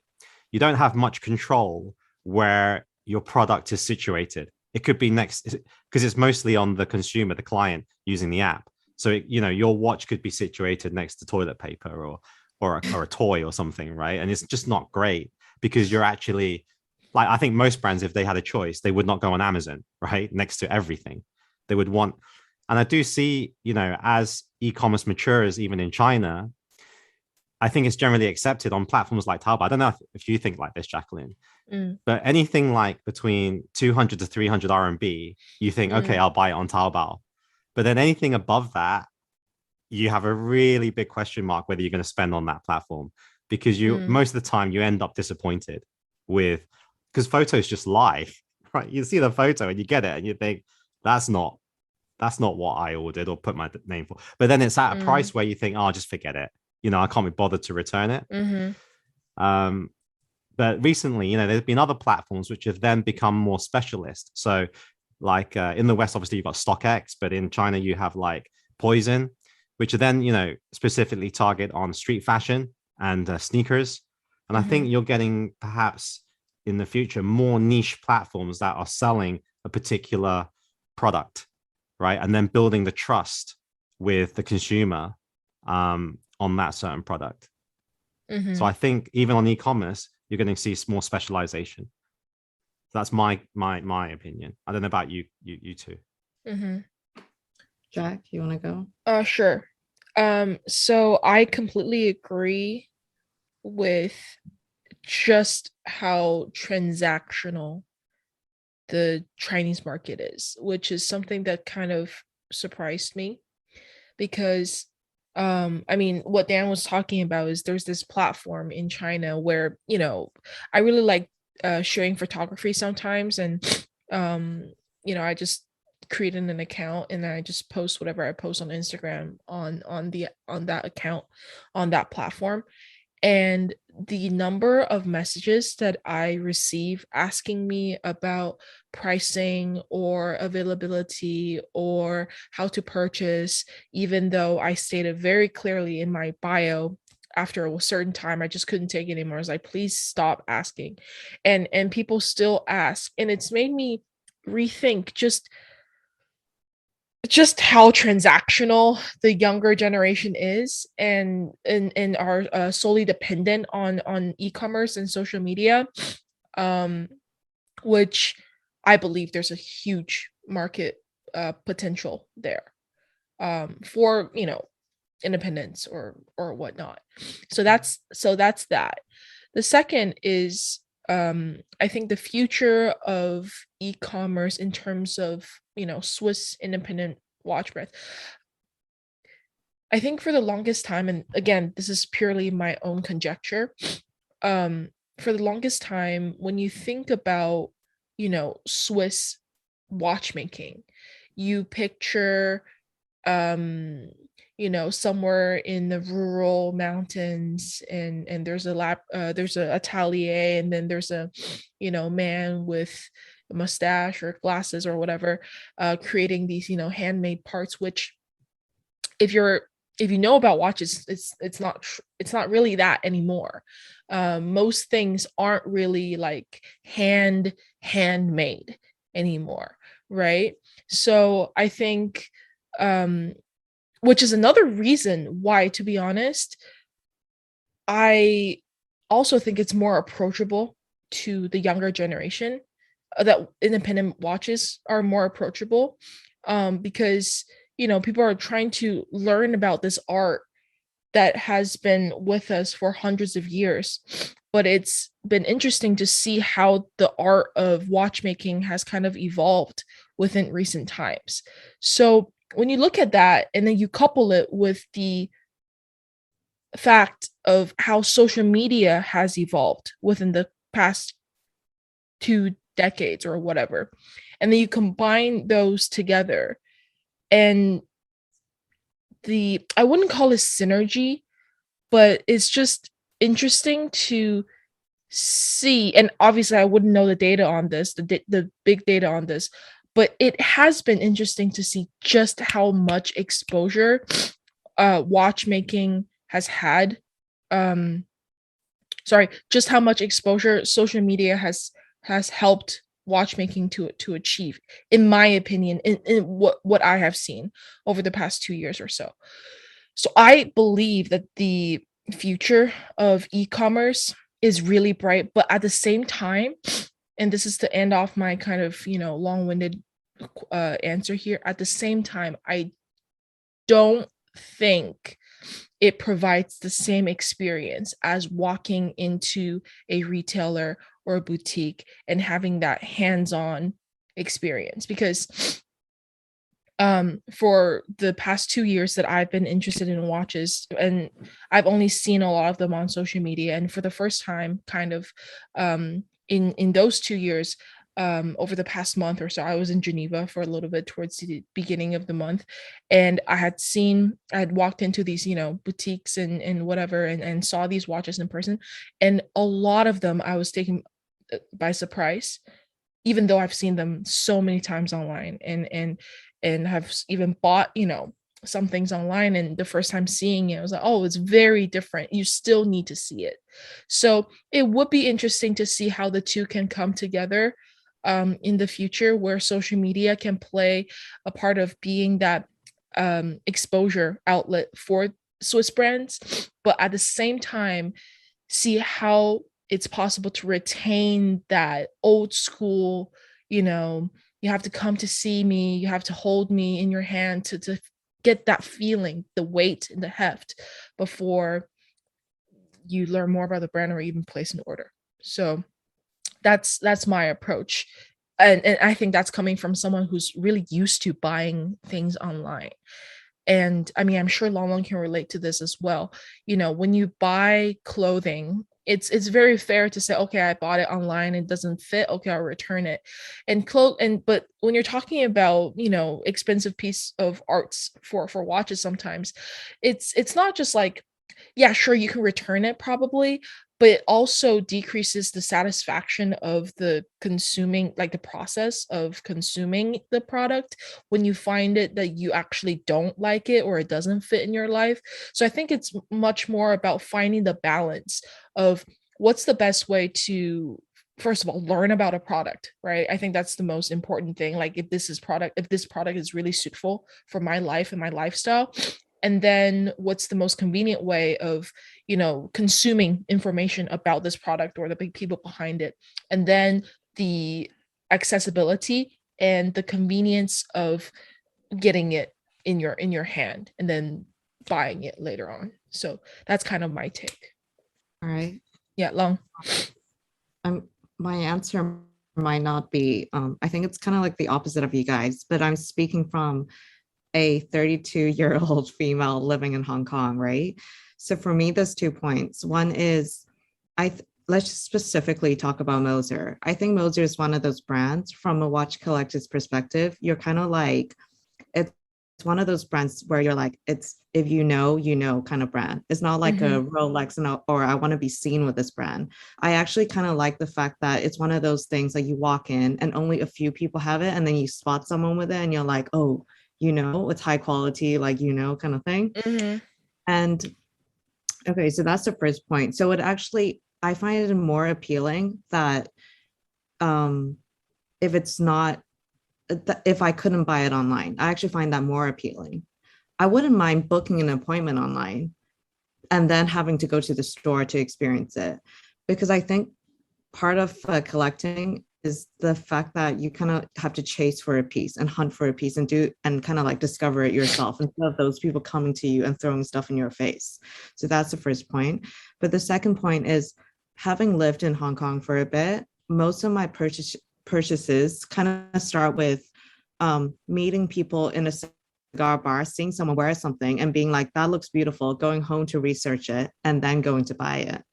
S2: You don't have much control where your product is situated. It could be next, because it's mostly on the consumer, the client using the app. So, your watch could be situated next to toilet paper or a toy or something, right? And it's just not great, because you're actually, like, I think most brands, if they had a choice, they would not go on Amazon, right? Next to everything. They would want, and I do see, as e-commerce matures, even in China, I think it's generally accepted on platforms like Taobao. I don't know if you think like this, Jacqueline, but anything like between 200 to 300 RMB, you think, okay, I'll buy it on Taobao. But then anything above that, you have a really big question mark whether you're going to spend on that platform, because most of the time you end up disappointed because photos just lie, right? You see the photo and you get it and you think that's not what I ordered or put my name for. But then it's at a price where you think, oh, just forget it. I can't be bothered to return it. But recently, there's been other platforms which have then become more specialist. So like in the West, obviously you've got StockX, but in China you have like Poison, which are then, specifically target on street fashion and sneakers. And I think you're getting perhaps in the future more niche platforms that are selling a particular product, right? And then building the trust with the consumer on that certain product. So I think even on e-commerce, you're going to see more specialization. That's my opinion. I don't know about you two.
S1: Jack, you want to go?
S3: Sure. So I completely agree with just how transactional the Chinese market is, which is something that kind of surprised me, because I mean, what Dan was talking about is there's this platform in China where, I really like sharing photography sometimes, and I just created an account and I just post whatever I post on Instagram on that account, on that platform. And the number of messages that I receive asking me about pricing or availability or how to purchase, even though I stated very clearly in my bio, after a certain time, I just couldn't take it anymore. I was like, please stop asking. And people still ask. And it's made me rethink just how transactional the younger generation is, and are solely dependent on e-commerce and social media, which I believe there's a huge market potential there for independence or whatnot. So that's that. The second is I think the future of e-commerce in terms of Swiss independent watch brand. I think for the longest time, and again, this is purely my own conjecture, for the longest time, when you think about Swiss watchmaking, you picture somewhere in the rural mountains, and there's there's a atelier, and then there's a man with a mustache or glasses or whatever, creating these handmade parts, which if you know about watches, it's not really that anymore. Most things aren't really like handmade anymore, right? So I think which is another reason why, to be honest, I also think it's more approachable to the younger generation, that independent watches are more approachable, because people are trying to learn about this art that has been with us for hundreds of years. But it's been interesting to see how the art of watchmaking has kind of evolved within recent times. So when you look at that and then you couple it with the fact of how social media has evolved within the past 2 decades or whatever, and then you combine those together, and I wouldn't call it synergy, but it's just interesting to see. And obviously I wouldn't know the data on this, the big data on this, but it has been interesting to see just how much exposure watchmaking has had. Just how much exposure social media has helped watchmaking to achieve, in my opinion, in what I have seen over the past 2 years or so. So I believe that the future of e-commerce is really bright, but at the same time, and this is to end off my kind of, long-winded answer here, at the same time, I don't think it provides the same experience as walking into a retailer or a boutique and having that hands-on experience. Because for the past 2 years that I've been interested in watches, and I've only seen a lot of them on social media, and for the first time kind of in those 2 years, over the past month or so, I was in Geneva for a little bit towards the beginning of the month, and I had walked into these, boutiques and whatever, and saw these watches in person, and a lot of them I was taken by surprise, even though I've seen them so many times online, and have even bought, some things online, and the first time seeing it, I was like, oh, it's very different. You still need to see it. So it would be interesting to see how the two can come together in the future, where social media can play a part of being that exposure outlet for Swiss brands, but at the same time, see how it's possible to retain that old school, you have to come to see me, you have to hold me in your hand to get that feeling, the weight and the heft before you learn more about the brand or even place an order. So that's my approach. And I think that's coming from someone who's really used to buying things online. And I mean, I'm sure Long Long can relate to this as well. When you buy clothing, it's very fair to say, okay, I bought it online, it doesn't fit, okay, I'll return it. But when you're talking about, expensive piece of arts for watches, sometimes it's not just like, yeah, sure, you can return it probably, but it also decreases the satisfaction of the consuming, like the process of consuming the product, when you find it that you actually don't like it or it doesn't fit in your life. So I think it's much more about finding the balance of what's the best way to, first of all, learn about a product, right? I think that's the most important thing. Like, if this product is really suitable for my life and my lifestyle, and then what's the most convenient way of, consuming information about this product or the big people behind it, and then the accessibility and the convenience of getting it in your hand and then buying it later on. So that's kind of my take.
S1: All right.
S3: Yeah, Long.
S1: My answer might not be, I think it's kind of like the opposite of you guys, but I'm speaking from a 32-year-old female living in Hong Kong, right? So for me, there's 2 points. One is, let's just specifically talk about Moser. I think Moser is one of those brands, from a watch collector's perspective, you're kind of like, it's one of those brands where you're like, it's, if you know kind of brand. It's not like a Rolex or I want to be seen with this brand. I actually kind of like the fact that it's one of those things like you walk in and only a few people have it, and then you spot someone with it and you're like, oh, it's high quality, like, kind of thing. And okay, so that's the first point. So I find it more appealing that if I couldn't buy it online, I actually find that more appealing. I wouldn't mind booking an appointment online and then having to go to the store to experience it, because I think part of collecting is the fact that you kind of have to chase for a piece and hunt for a piece and kind of like discover it yourself, instead of those people coming to you and throwing stuff in your face. So that's the first point. But the second point is, having lived in Hong Kong for a bit, most of my purchases kind of start with meeting people in a cigar bar, seeing someone wear something and being like, that looks beautiful, going home to research it and then going to buy it.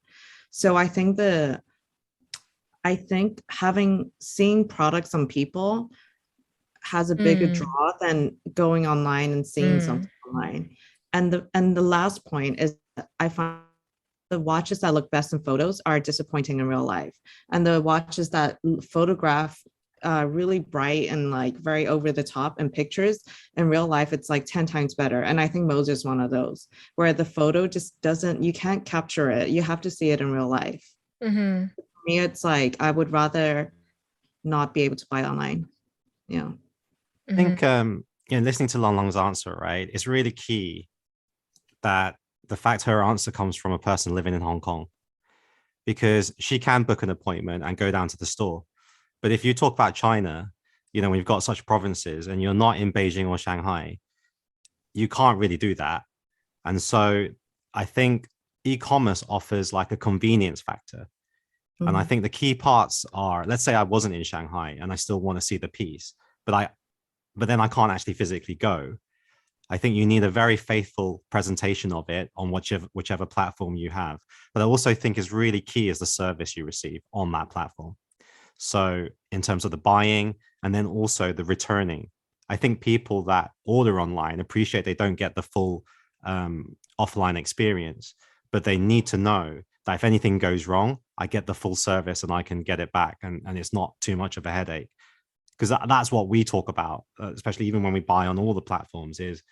S1: So I think having seen products on people has a bigger draw than going online and seeing something online. And the last point is I find the watches that look best in photos are disappointing in real life. And the watches that photograph really bright and like very over the top in pictures, in real life, it's like 10 times better. And I think Moser is one of those where the photo just doesn't, you can't capture it. You have to see it in real life.
S3: Mm-hmm.
S1: For me, it's like, I would rather not be able to buy online. Yeah.
S2: I think, listening to Long Long's answer, right, it's really key that the fact her answer comes from a person living in Hong Kong, because she can book an appointment and go down to the store. But if you talk about China, we've got such provinces and you're not in Beijing or Shanghai, you can't really do that. And so I think e-commerce offers like a convenience factor. And I think the key parts are, let's say I wasn't in Shanghai and I still want to see the piece, but then I can't actually physically go. I think you need a very faithful presentation of it on whichever platform you have. But I also think is really key is the service you receive on that platform. So in terms of the buying and then also the returning, I think people that order online appreciate they don't get the full offline experience, but they need to know that if anything goes wrong, I get the full service and I can get it back and it's not too much of a headache. Because that's what we talk about, especially even when we buy on all the platforms is,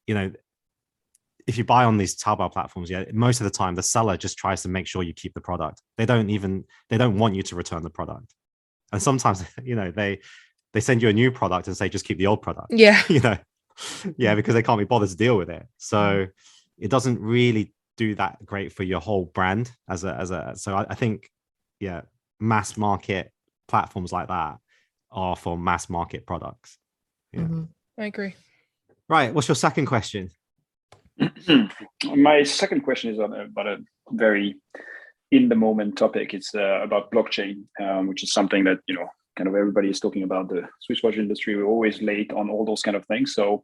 S2: if you buy on these Taobao platforms, most of the time the seller just tries to make sure you keep the product. They don't want you to return the product. And sometimes, they send you a new product and say, just keep the old product.
S3: Yeah.
S2: Because they can't be bothered to deal with it. So it doesn't really do that great for your whole brand so I think, mass market platforms like that are for mass market products.
S3: I agree.
S2: Right. What's your second question?
S4: My second question is about a very in the moment topic. It's about blockchain, which is something that, kind of everybody is talking about. The Swiss watch industry, we're always late on all those kind of things. So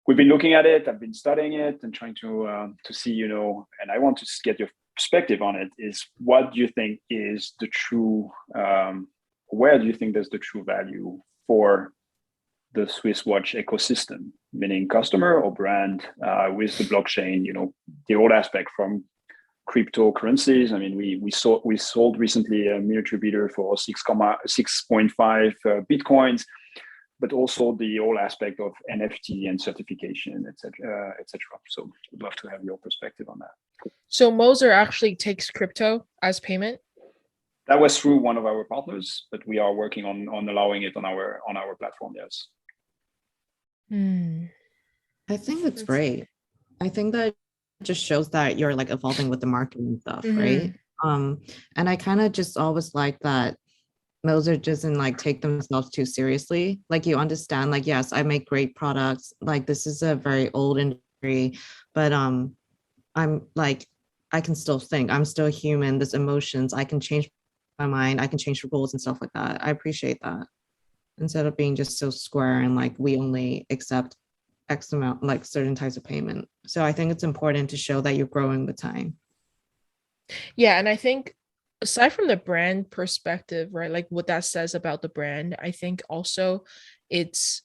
S4: we've been looking at it. I've been studying it and trying to see, and I want to get your perspective on it. Is what do you think is the true? Where do you think there's the true value for the Swiss watch ecosystem, meaning customer or brand, with the blockchain? The old aspect from cryptocurrencies. I mean, we sold recently a miniature beater for 6.5 bitcoins, but also the whole aspect of NFT and certification, etc., etc. So, would love to have your perspective on that.
S3: So Moser actually takes crypto as payment.
S4: That was through one of our partners, but we are working on allowing it on our platform. Yes.
S1: I think it's great. I think that just shows that you're like evolving with the market and stuff, right? And I kind of just always like that Moser doesn't like take themselves too seriously. Like you understand, like, yes, I make great products. Like this is a very old industry, but I'm like, I can still think. I'm still human. There's emotions. I can change my mind. I can change the rules and stuff like that. I appreciate that. Instead of being just so square and like we only accept X amount, like certain types of payment. So I think it's important to show that you're growing with time.
S3: Yeah, and I think aside from the brand perspective, right, like what that says about the brand, I think also it's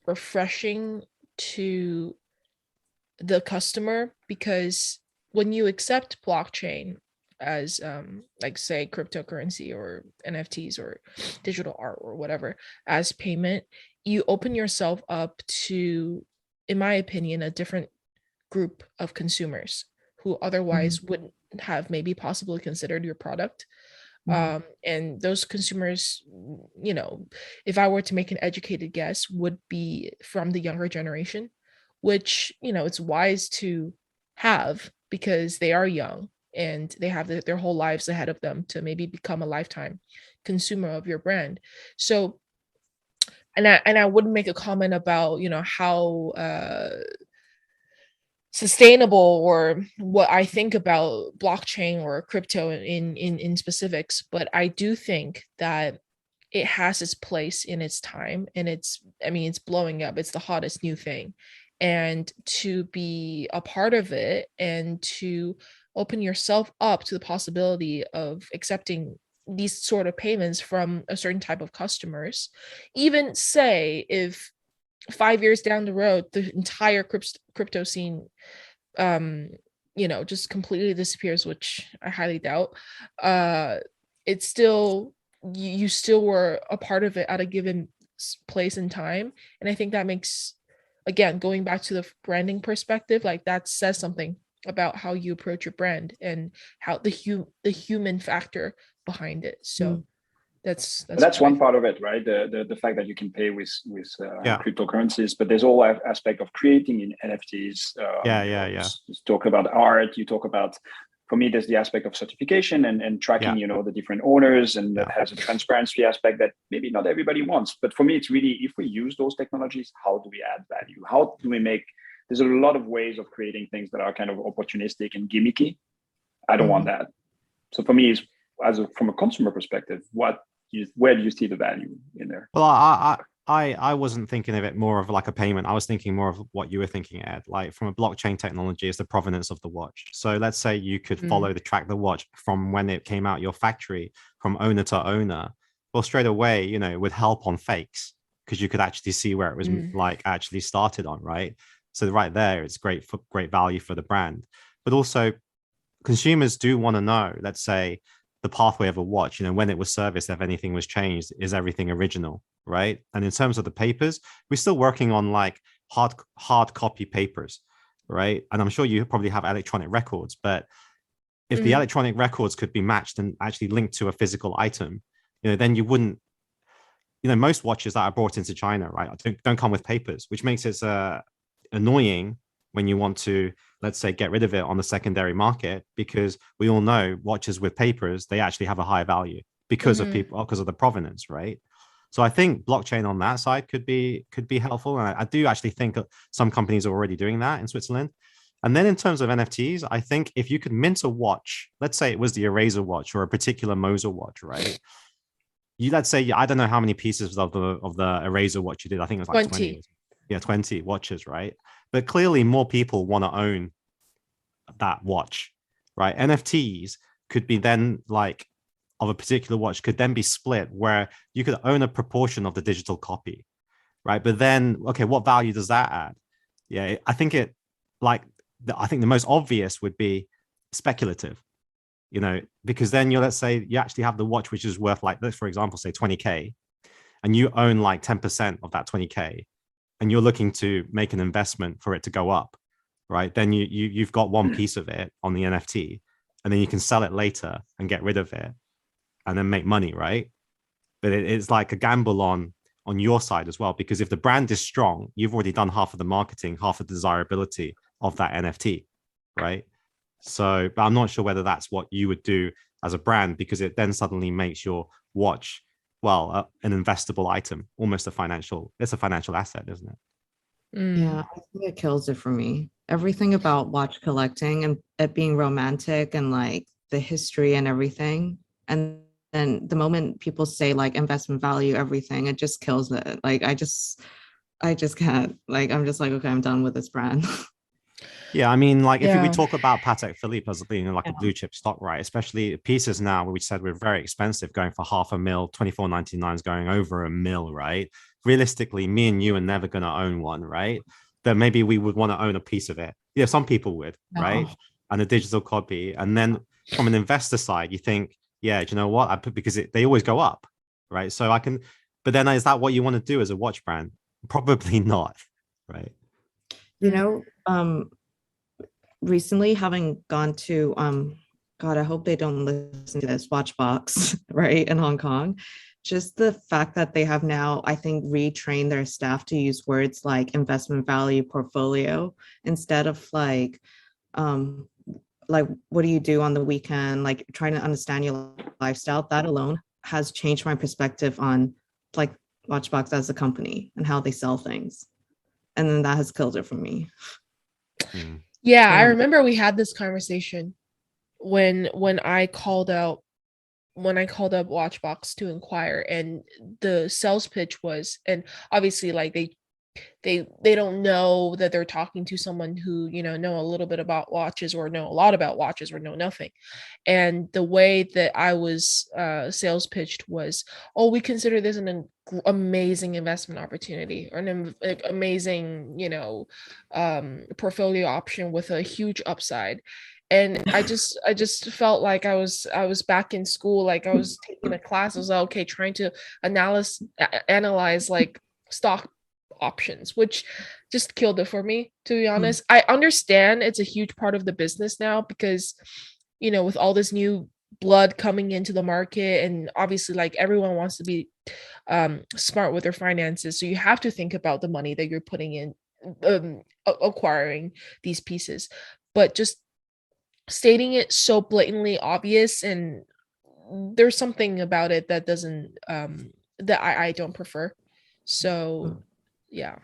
S3: refreshing to the customer, because when you accept blockchain as like say cryptocurrency or NFTs or digital art or whatever as payment, you open yourself up to, in my opinion, a different group of consumers who otherwise wouldn't have maybe possibly considered your product. And those consumers, if I were to make an educated guess, would be from the younger generation, which, it's wise to have because they are young and they have their whole lives ahead of them to maybe become a lifetime consumer of your brand. So, and I wouldn't make a comment about, how sustainable or what I think about blockchain or crypto in specifics, but I do think that it has its place in its time, and it's blowing up. It's the hottest new thing. And to be a part of it and to open yourself up to the possibility of accepting these sort of payments from a certain type of customers, even say if 5 years down the road the entire crypto scene just completely disappears, which I highly doubt, it's still, you still were a part of it at a given place in time. And I think that makes, again, going back to the branding perspective, like that says something about how you approach your brand and how the human factor behind it. So that's
S4: one part of it, right? The fact that you can pay with cryptocurrencies, but there's all aspect of creating in NFTs. You talk about art. You talk about, for me, there's the aspect of certification and tracking, the different owners, and that has a transparency aspect that maybe not everybody wants. But for me, it's really, if we use those technologies, how do we add value? How do we make? There's a lot of ways of creating things that are kind of opportunistic and gimmicky. I don't want that. So for me, it's, from a consumer perspective, where do you see the value in there?
S2: Well, I wasn't thinking of it more of like a payment. I was thinking more of what you were thinking, Ed. Like from a blockchain technology, is the provenance of the watch. So let's say you could track the watch from when it came out your factory, from owner to owner. Well, straight away, it would help on fakes, because you could actually see where it was like actually started on, right? So right there, it's great value for the brand. But also, consumers do want to know, let's say, the pathway of a watch, when it was serviced, if anything was changed, is everything original, right? And in terms of the papers, we're still working on like hard copy papers, right? And I'm sure you probably have electronic records, but if the electronic records could be matched and actually linked to a physical item, then you wouldn't, most watches that are brought into China, right, don't come with papers, which makes it annoying when you want to, let's say, get rid of it on the secondary market, because we all know watches with papers, they actually have a higher value because of the provenance, right? So I think blockchain on that side could be helpful. And I do actually think some companies are already doing that in Switzerland. And then in terms of NFTs, I think if you could mint a watch, let's say it was the Eraser watch or a particular Moser watch, right? Let's say, I don't know how many pieces of the Eraser watch you did. I think it was like 20. Yeah, 20 watches, right? But clearly more people want to own that watch, right? NFTs could be then like of a particular watch could then be split where you could own a proportion of the digital copy, right? But then, okay, what value does that add? Yeah, I think the most obvious would be speculative, because then let's say you actually have the watch which is worth, like, let's for example say 20k, and you own like 10% of that 20k, and you're looking to make an investment for it to go up, right? Then you've got one piece of it on the NFT, and then you can sell it later and get rid of it and then make money, right? But it's like a gamble on your side as well, because if the brand is strong, you've already done half of the marketing, half of the desirability of that NFT, right? So, but I'm not sure whether that's what you would do as a brand, because it then suddenly makes your watch, an investable item, almost it's a financial asset, isn't it?
S1: Yeah, I think it kills it for me. Everything about watch collecting and it being romantic and like the history and everything. And then the moment people say like investment value, everything, it just kills it. Like I just can't, like, I'm just like, okay, I'm done with this brand.
S2: Yeah, I mean, like if we talk about Patek Philippe as being like a blue chip stock, right? Especially pieces now, we said we're very expensive, going for $500,000, $24.99 is going over $1 million, right? Realistically, me and you are never going to own one, right? Then maybe we would want to own a piece of it. Yeah, some people would, right? And a digital copy. And then from an investor side, you think, yeah, do you know what? Because they always go up, right? So but then is that what you want to do as a watch brand? Probably not, right?
S1: Recently having gone to God, I hope they don't listen to this, Watchbox, right, in Hong Kong. Just the fact that they have now, I think, retrained their staff to use words like investment value, portfolio, instead of like what do you do on the weekend, like trying to understand your lifestyle. That alone has changed my perspective on like Watchbox as a company and how they sell things. And then that has killed it for me.
S3: Yeah, I remember we had this conversation when I called out when I called up Watchbox to inquire, and the sales pitch was, and obviously like they don't know that they're talking to someone who, you know a little bit about watches or know a lot about watches or know nothing. And the way that I was sales pitched was, we consider this an amazing investment opportunity, or amazing, portfolio option with a huge upside. And I just felt like I was back in school, like I was taking a class. I was like, okay, trying to analyze like stock options, which just killed it for me, to be honest. I understand it's a huge part of the business now, because with all this new blood coming into the market, and obviously like everyone wants to be smart with their finances, so you have to think about the money that you're putting in, acquiring these pieces. But just stating it so blatantly obvious, and there's something about it that doesn't that I don't prefer. So yeah.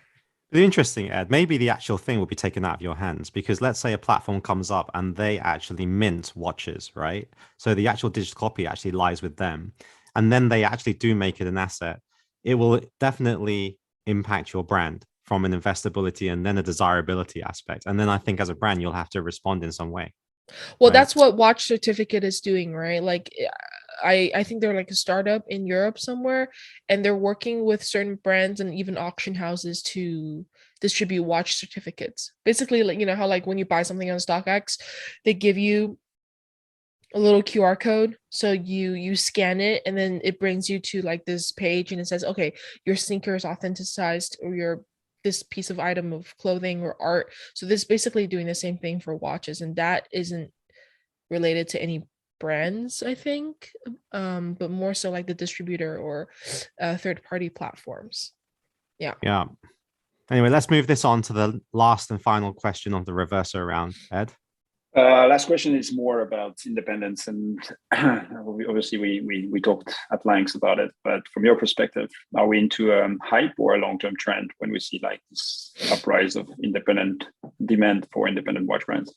S2: The interesting, Ed, maybe the actual thing will be taken out of your hands, because let's say a platform comes up and they actually mint watches, right? So the actual digital copy actually lies with them, and then they actually do make it an asset. It will definitely impact your brand from an investability and then a desirability aspect. And then I think as a brand, you'll have to respond in some way.
S3: Well,
S2: Right.
S3: that's what Watch Certificate is doing, right? Like, I think they're like a startup in Europe somewhere, and they're working with certain brands and even auction houses to distribute watch certificates. Basically, like, how like when you buy something on StockX, they give you a little QR code, so you scan it, and then it brings you to like this page, and it says, okay, your sneaker is authenticized, or your this piece of item of clothing or art. So this is basically doing the same thing for watches, and that isn't related to any brands, I think, but more so like the distributor or third party platforms. Yeah.
S2: Yeah. Anyway, let's move this on to the last and final question of the reverser round, Ed.
S4: Last question is more about independence, and obviously we talked at length about it. But from your perspective, are we into a hype or a long-term trend when we see like this uprise of independent demand for independent watch brands?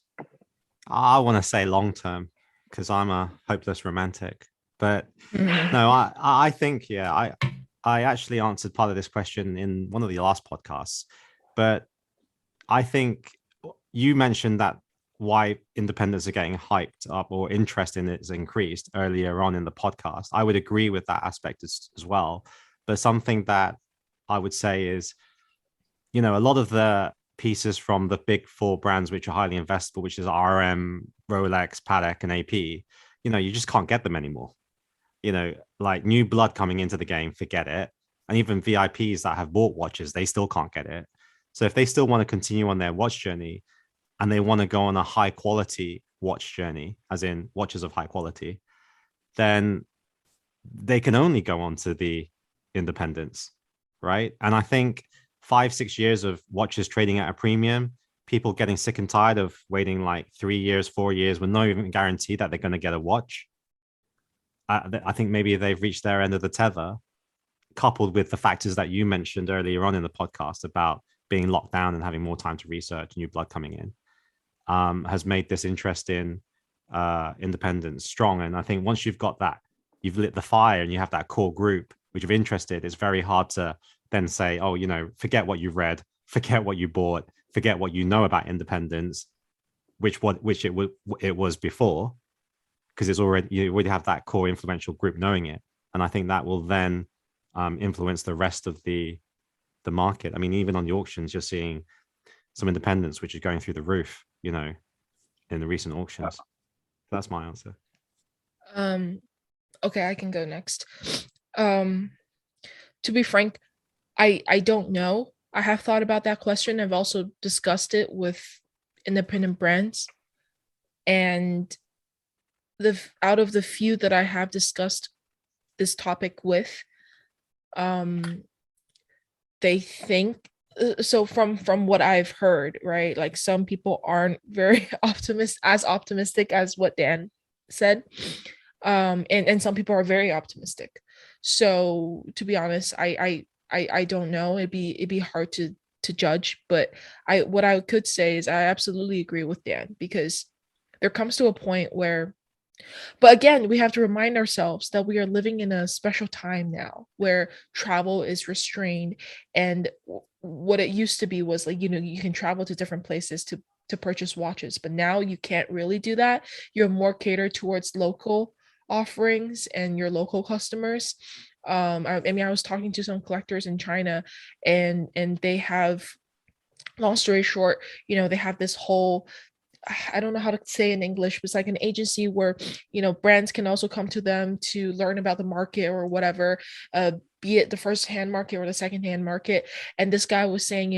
S2: I want to say long-term, because I'm a hopeless romantic. But no, I think, yeah, I actually answered part of this question in one of the last podcasts. But I think you mentioned that why independents are getting hyped up or interest in it has increased earlier on in the podcast. I would agree with that aspect as well. But something that I would say is, a lot of the pieces from the big four brands, which are highly investable, which is RM, Rolex, Patek, and AP, you just can't get them anymore. Like new blood coming into the game, forget it. And even VIPs that have bought watches, they still can't get it. So if they still want to continue on their watch journey, and they want to go on a high quality watch journey, as in watches of high quality, then they can only go on to the independents, right? And I think 5-6 years of watches trading at a premium, people getting sick and tired of waiting like 3 years, 4 years with no even guarantee that they're going to get a watch. I think maybe they've reached their end of the tether, coupled with the factors that you mentioned earlier on in the podcast about being locked down and having more time to research, new blood coming in, has made this interest in independence strong. And I think once you've got that, you've lit the fire and you have that core group which are interested, it's very hard to then say, oh, forget what you've read, forget what you bought, forget what you know about independence, which it was before, because you already have that core influential group knowing it. And I think that will then influence the rest of the market. I mean, even on the auctions, you're seeing some independence which is going through the roof, in the recent auctions. That's my answer.
S3: Okay, I can go next. To be frank, I don't know. I have thought about that question. I've also discussed it with independent brands, and out of the few that I have discussed this topic with, they think, so from what I've heard, right, like some people aren't very optimistic as what Dan said, and some people are very optimistic. So to be honest, I don't know. It'd be hard to judge, but what I could say is I absolutely agree with Dan, because there comes to a point where But again, we have to remind ourselves that we are living in a special time now where travel is restrained. And what it used to be was like, you can travel to different places to purchase watches, but now you can't really do that. You're more catered towards local offerings and your local customers. I mean, I was talking to some collectors in China, and they have, long story short, they have this whole, I don't know how to say in English, but it's like an agency where, brands can also come to them to learn about the market or whatever, be it the first hand market or the second hand market. And this guy was saying,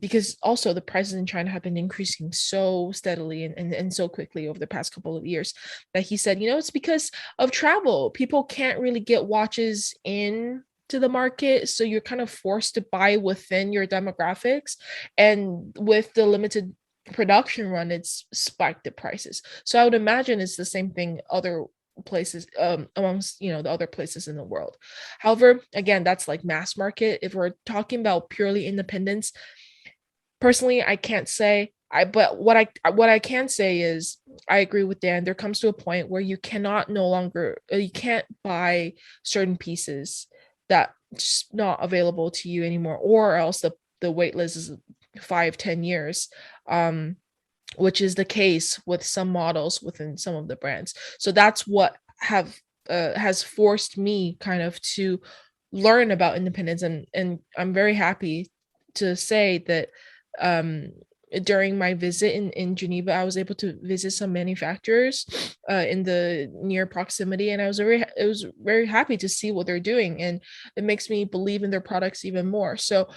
S3: because also the prices in China have been increasing so steadily and so quickly over the past couple of years, that he said, it's because of travel. People can't really get watches in to the market, so you're kind of forced to buy within your demographics, and with the limited production run, it's spiked the prices. So I would imagine it's the same thing other places, amongst the other places in the world. However, again, that's like mass market. If we're talking about purely independence, personally, I can't say. But what I can say is I agree with Dan. There comes to a point where you cannot no longer, you can't buy certain pieces that just not available to you anymore, or else the wait list is 5-10 years, which is the case with some models within some of the brands. So that's what has forced me kind of to learn about independence, and I'm very happy to say that during my visit in Geneva, I was able to visit some manufacturers in the near proximity, and I was very happy to see what they're doing, and it makes me believe in their products even more. So,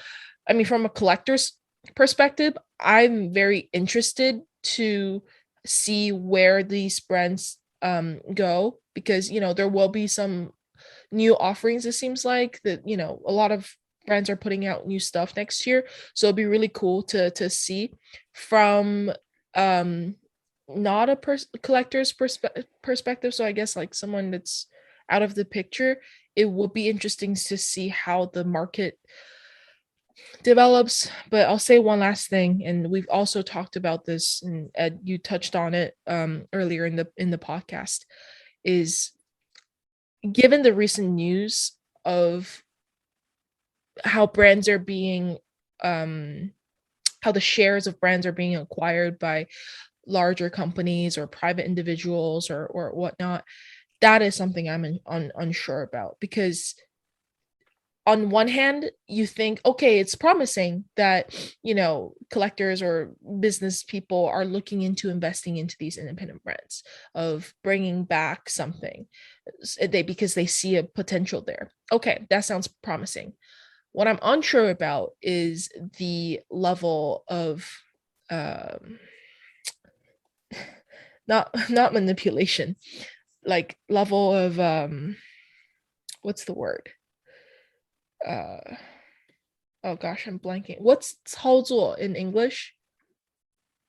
S3: I mean, from a collector's perspective, I'm very interested to see where these brands go, because there will be some new offerings. It seems like that a lot of brands are putting out new stuff next year, so it'd be really cool to see from not a collector's perspective. So I guess like someone that's out of the picture, it would be interesting to see how the market develops. But I'll say one last thing, and we've also talked about this, and Ed, you touched on it earlier in the podcast, is given the recent news of how brands are being how the shares of brands are being acquired by larger companies or private individuals or whatnot, that is something I'm unsure about. Because on one hand, you think, okay, it's promising that collectors or business people are looking into investing into these independent brands, of bringing back something because they see a potential there. Okay, that sounds promising. What I'm unsure about is the level of not manipulation, like level of what's the word? Oh gosh, I'm blanking. What's 操作 in English?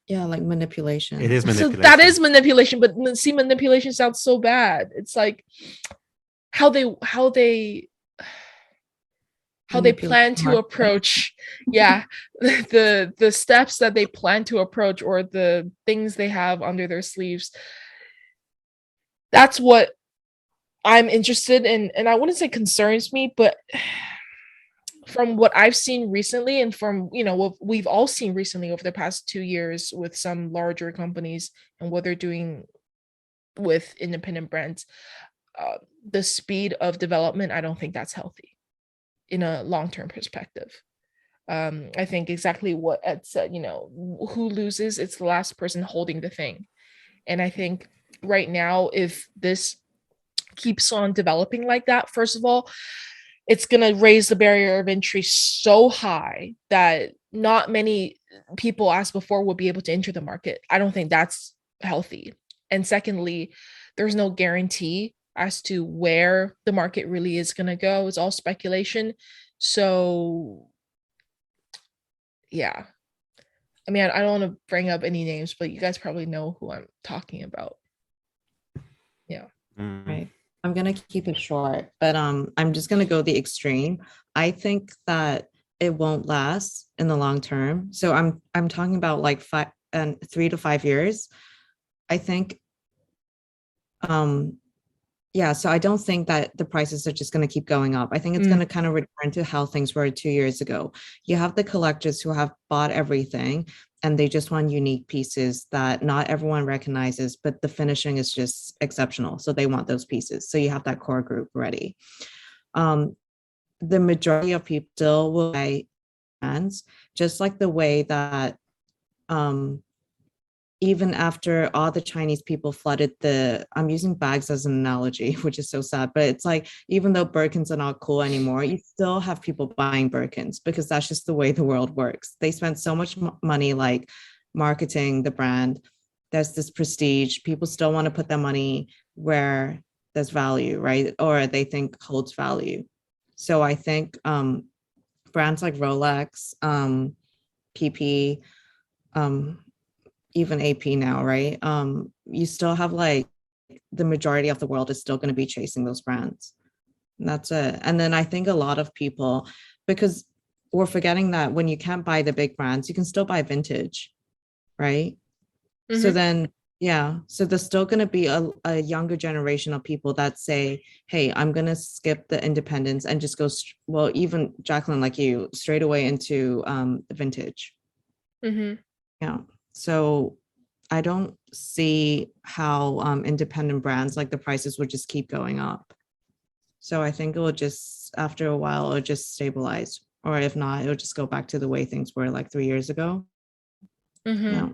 S1: Yeah, like manipulation.
S2: It is manipulation.
S3: So that is manipulation, but see, manipulation sounds so bad. It's like how they plan to approach, yeah, the steps that they plan to approach, or the things they have under their sleeves. That's what I'm interested in, and I wouldn't say concerns me, but from what I've seen recently, and from what we've all seen recently over the past 2 years with some larger companies and what they're doing with independent brands, the speed of development, I don't think that's healthy in a long-term perspective. I think exactly what Ed said, who loses, it's the last person holding the thing. And I think right now, if this keeps on developing like that, first of all, it's going to raise the barrier of entry so high that not many people, as before, will be able to enter the market. I don't think that's healthy. And secondly, there's no guarantee as to where the market really is going to go. It's all speculation. So, yeah. I mean, I don't want to bring up any names, but you guys probably know who I'm talking about. Yeah.
S1: Right. I'm going to keep it short, but I'm just going to go the extreme. I think that it won't last in the long term. So I'm talking about like 3 to 5 years. I think Yeah, so I don't think that the prices are just going to keep going up. I think it's going to kind of return to how things were 2 years ago. You have the collectors who have bought everything and they just want unique pieces that not everyone recognizes, but the finishing is just exceptional. So they want those pieces. So you have that core group ready. The majority of people still will buy brands, just like the way that even after all the Chinese people flooded I'm using bags as an analogy, which is so sad, but it's like, even though Birkins are not cool anymore, you still have people buying Birkins because that's just the way the world works. They spent so much money like marketing the brand. There's this prestige. People still want to put their money where there's value, right? Or they think holds value. So I think brands like Rolex, PP, even AP now, right? You still have like the majority of the world is still going to be chasing those brands. And that's it. And then I think a lot of people, because we're forgetting that when you can't buy the big brands, you can still buy vintage, right? So then, yeah, so there's still going to be a younger generation of people that say, hey, I'm going to skip the independents and just go, well, even Jacqueline, like you, straight away into vintage. Yeah. So I don't see how independent brands, like the prices would just keep going up. So I think it will just, after a while, it'll just stabilize. Or if not, it'll just go back to the way things were like 3 years ago. Yeah.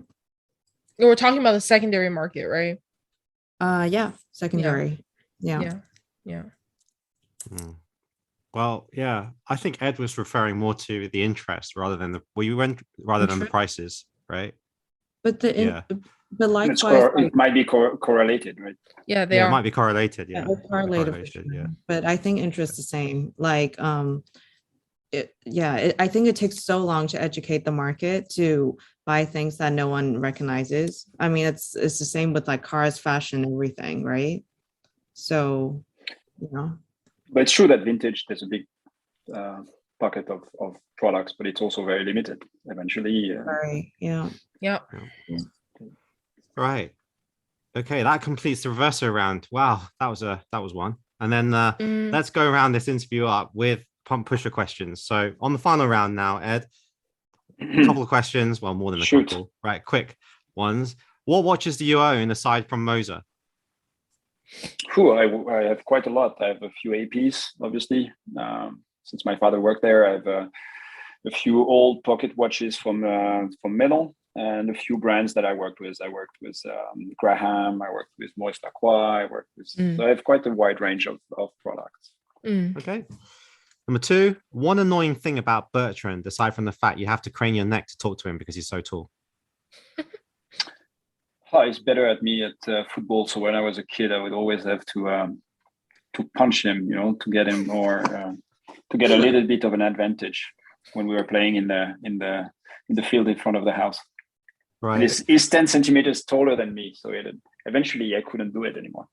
S3: We're talking about the secondary market, right?
S1: Yeah, secondary. Yeah.
S2: Well, yeah, I think Ed was referring more to the interest rather than the prices, right?
S1: But but likewise,
S4: it might be correlated, right?
S3: Yeah, they are.
S2: It might be correlated. Yeah,
S1: correlated. Yeah, but I think interest the same. Like, I think it takes so long to educate the market to buy things that no one recognizes. I mean, it's the same with like cars, fashion, everything, right? So,
S4: but it's true that vintage, there's a big pocket of products, but it's also very limited eventually.
S1: Right. Yeah.
S2: Right. Okay, that completes the reverso round. Wow, that was one. And then let's go around this interview up with pump pusher questions. So on the final round now, Ed, a couple of questions. Well, more than a couple. Right, quick ones. What watches do you own aside from Moser?
S4: I have quite a lot. I have a few APs, obviously. Since my father worked there, I have a few old pocket watches from Meylan and a few brands that I worked with. I worked with Graham. I worked with Maurice Lacroix. So I have quite a wide range of products.
S2: Okay. Number two, one annoying thing about Bertrand, aside from the fact you have to crane your neck to talk to him because he's so tall.
S4: He's better at me at football. So when I was a kid, I would always have to punch him, to get him or to get a little bit of an advantage when we were playing in the field in front of the house.
S2: Right.
S4: And he's 10 centimeters taller than me, so eventually I couldn't do it anymore.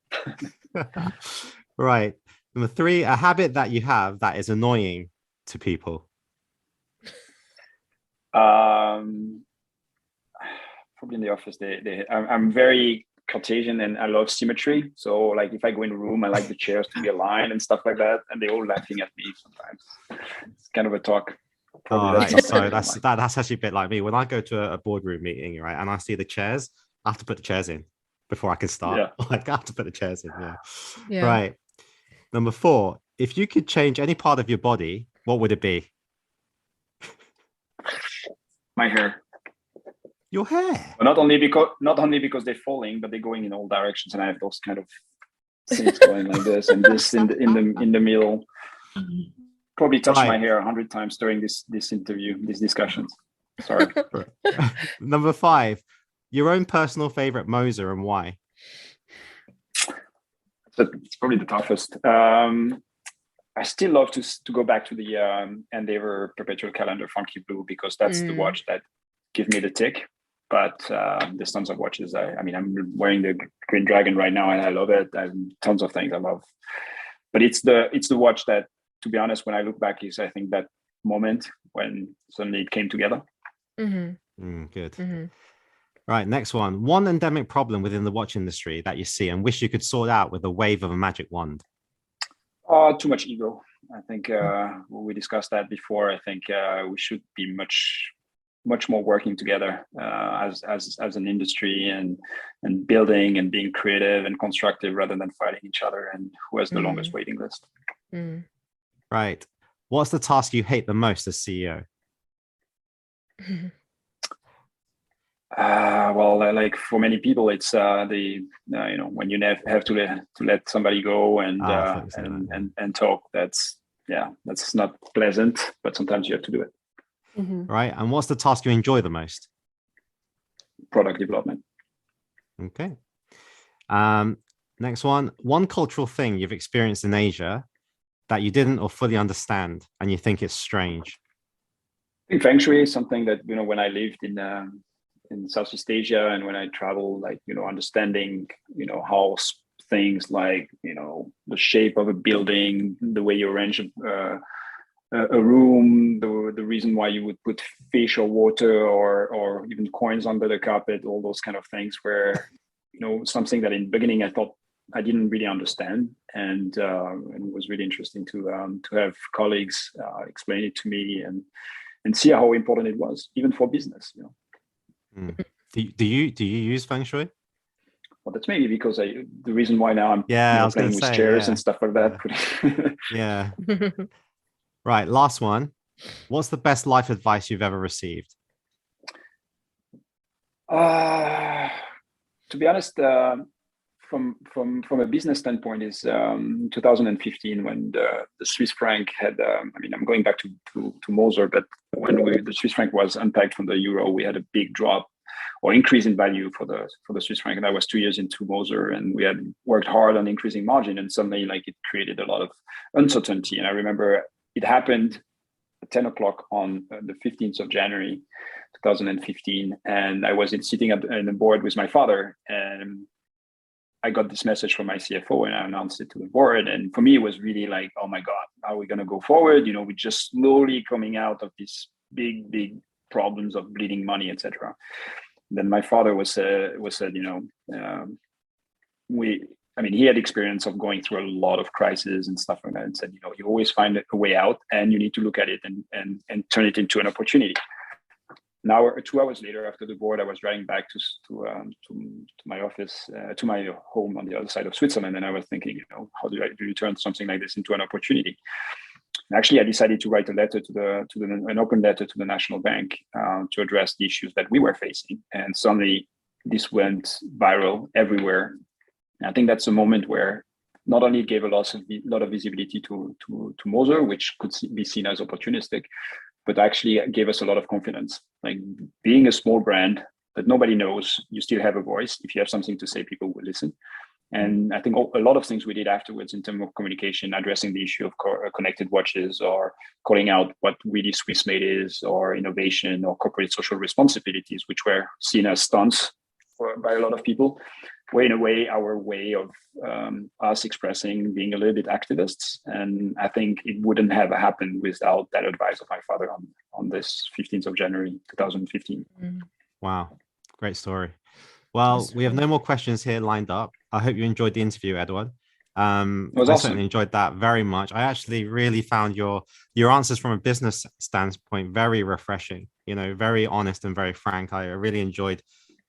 S2: Right. Number three, a habit that you have that is annoying to people.
S4: Probably in the office, I'm very Cartesian and I love symmetry. So like if I go in a room, I like the chairs to be aligned and stuff like that. And they're all laughing at me sometimes. It's kind of a talk.
S2: That's actually a bit like me. When I go to a boardroom meeting, right, and I see the chairs, I have to put the chairs in before I can start.
S4: Yeah.
S2: Like I have to put the chairs in. Yeah. Right. Number four, if you could change any part of your body, what would it be?
S4: My hair.
S2: Your hair.
S4: But not only because they're falling, but they're going in all directions, and I have those kind of things going like this and this in the middle. Probably touched my hair 100 times during this interview, these discussions. Sorry.
S2: Number five, your own personal favorite Moser and why?
S4: It's probably the toughest. I still love to go back to the Endeavor Perpetual Calendar Funky Blue because that's the watch that give me the tick. But there's tons of watches. I'm wearing the Green Dragon right now and I love it. I have tons of things I love. But it's the watch that, to be honest, when I look back, is I think that moment when suddenly it came together.
S2: Good. Right, next one. One endemic problem within the watch industry that you see and wish you could sort out with a wave of a magic wand.
S4: Too much ego. I think we discussed that before. I think we should be much more working together as an industry and building and being creative and constructive rather than fighting each other and who has the longest waiting list.
S2: Right. What's the task you hate the most as CEO?
S4: Well, like for many people, it's when you have to let somebody go and talk. That's not pleasant, but sometimes you have to do it.
S2: Right. And what's the task you enjoy the most?
S4: Product development.
S2: Okay. Next one. One cultural thing you've experienced in Asia that you didn't or fully understand and you think it's strange.
S4: I think feng shui is something that, when I lived in Southeast Asia and when I travel, understanding, how things like, the shape of a building, the way you arrange a room, the reason why you would put fish or water or even coins under the carpet, all those kind of things where, something that in the beginning I thought I didn't really understand. And it was really interesting to have colleagues explain it to me and see how important it was, even for business.
S2: Do you use feng shui?
S4: Well, that's maybe because the reason why now I'm playing with chairs and stuff like that.
S2: Yeah. Right. Last one. What's the best life advice you've ever received?
S4: To be honest, from a business standpoint, is 2015 when the Swiss franc had. I'm going back to Moser, but when the Swiss franc was unpegged from the euro, we had a big drop or increase in value for the Swiss franc, and that was 2 years into Moser, and we had worked hard on increasing margin, and suddenly it created a lot of uncertainty. And I remember it happened at 10 o'clock on the 15th of January 2015, and I was sitting in the board with my father, and I got this message from my CFO and I announced it to the board. And for me, it was really like, oh my God, how are we going to go forward? We're just slowly coming out of these big problems of bleeding money, etc. Then my father said, he had experience of going through a lot of crises and stuff like that, and said, you always find a way out and you need to look at it and turn it into an opportunity. Now, 2 hours later, after the board, I was driving back to my office, to my home on the other side of Switzerland, and I was thinking, how do you turn something like this into an opportunity? And actually, I decided to write a letter an open letter to the National Bank to address the issues that we were facing, and suddenly this went viral everywhere. And I think that's a moment where not only it gave a lot of visibility to Moser, which could be seen as opportunistic, but actually gave us a lot of confidence. Like being a small brand that nobody knows, you still have a voice. If you have something to say, people will listen. And I think a lot of things we did afterwards in terms of communication, addressing the issue of connected watches or calling out what really Swiss made is, or innovation or corporate social responsibilities, which were seen as stunts by a lot of people, were in a way our way of us expressing, being a little bit activists. And I think it wouldn't have happened without that advice of my father on this 15th of January 2015.
S2: Wow, great story. Well, we have no more questions here lined up. I hope you enjoyed the interview, Edouard. I
S4: awesome.
S2: certainly enjoyed that very much. I actually really found your answers from a business standpoint very refreshing, very honest and very frank. I really enjoyed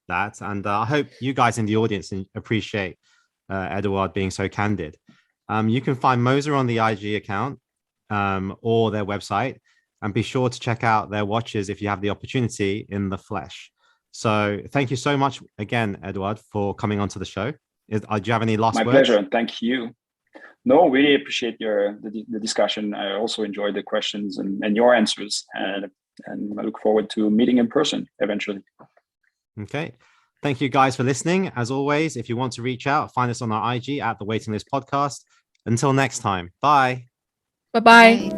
S2: that. And I hope you guys in the audience appreciate Edouard being so candid. You can find Moser on the IG account or their website, and be sure to check out their watches if you have the opportunity in the flesh. So thank you so much again, Edouard, for coming onto the show. Do you have any last words?
S4: My pleasure, and thank you. No, really appreciate the discussion. I also enjoyed the questions and your answers, and I look forward to meeting in person eventually.
S2: Okay. Thank you guys for listening. As always, if you want to reach out, find us on our IG at The Waiting List Podcast. Until next time, bye.
S3: Bye-bye.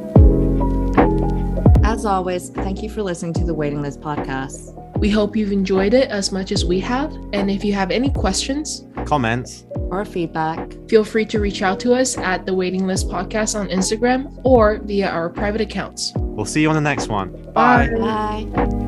S1: As always, thank you for listening to the Waiting List Podcast.
S3: We hope you've enjoyed it as much as we have. And if you have any questions,
S2: comments,
S1: or feedback,
S3: feel free to reach out to us at The Waiting List Podcast on Instagram or via our private accounts.
S2: We'll see you on the next one.
S3: Bye.
S1: Bye.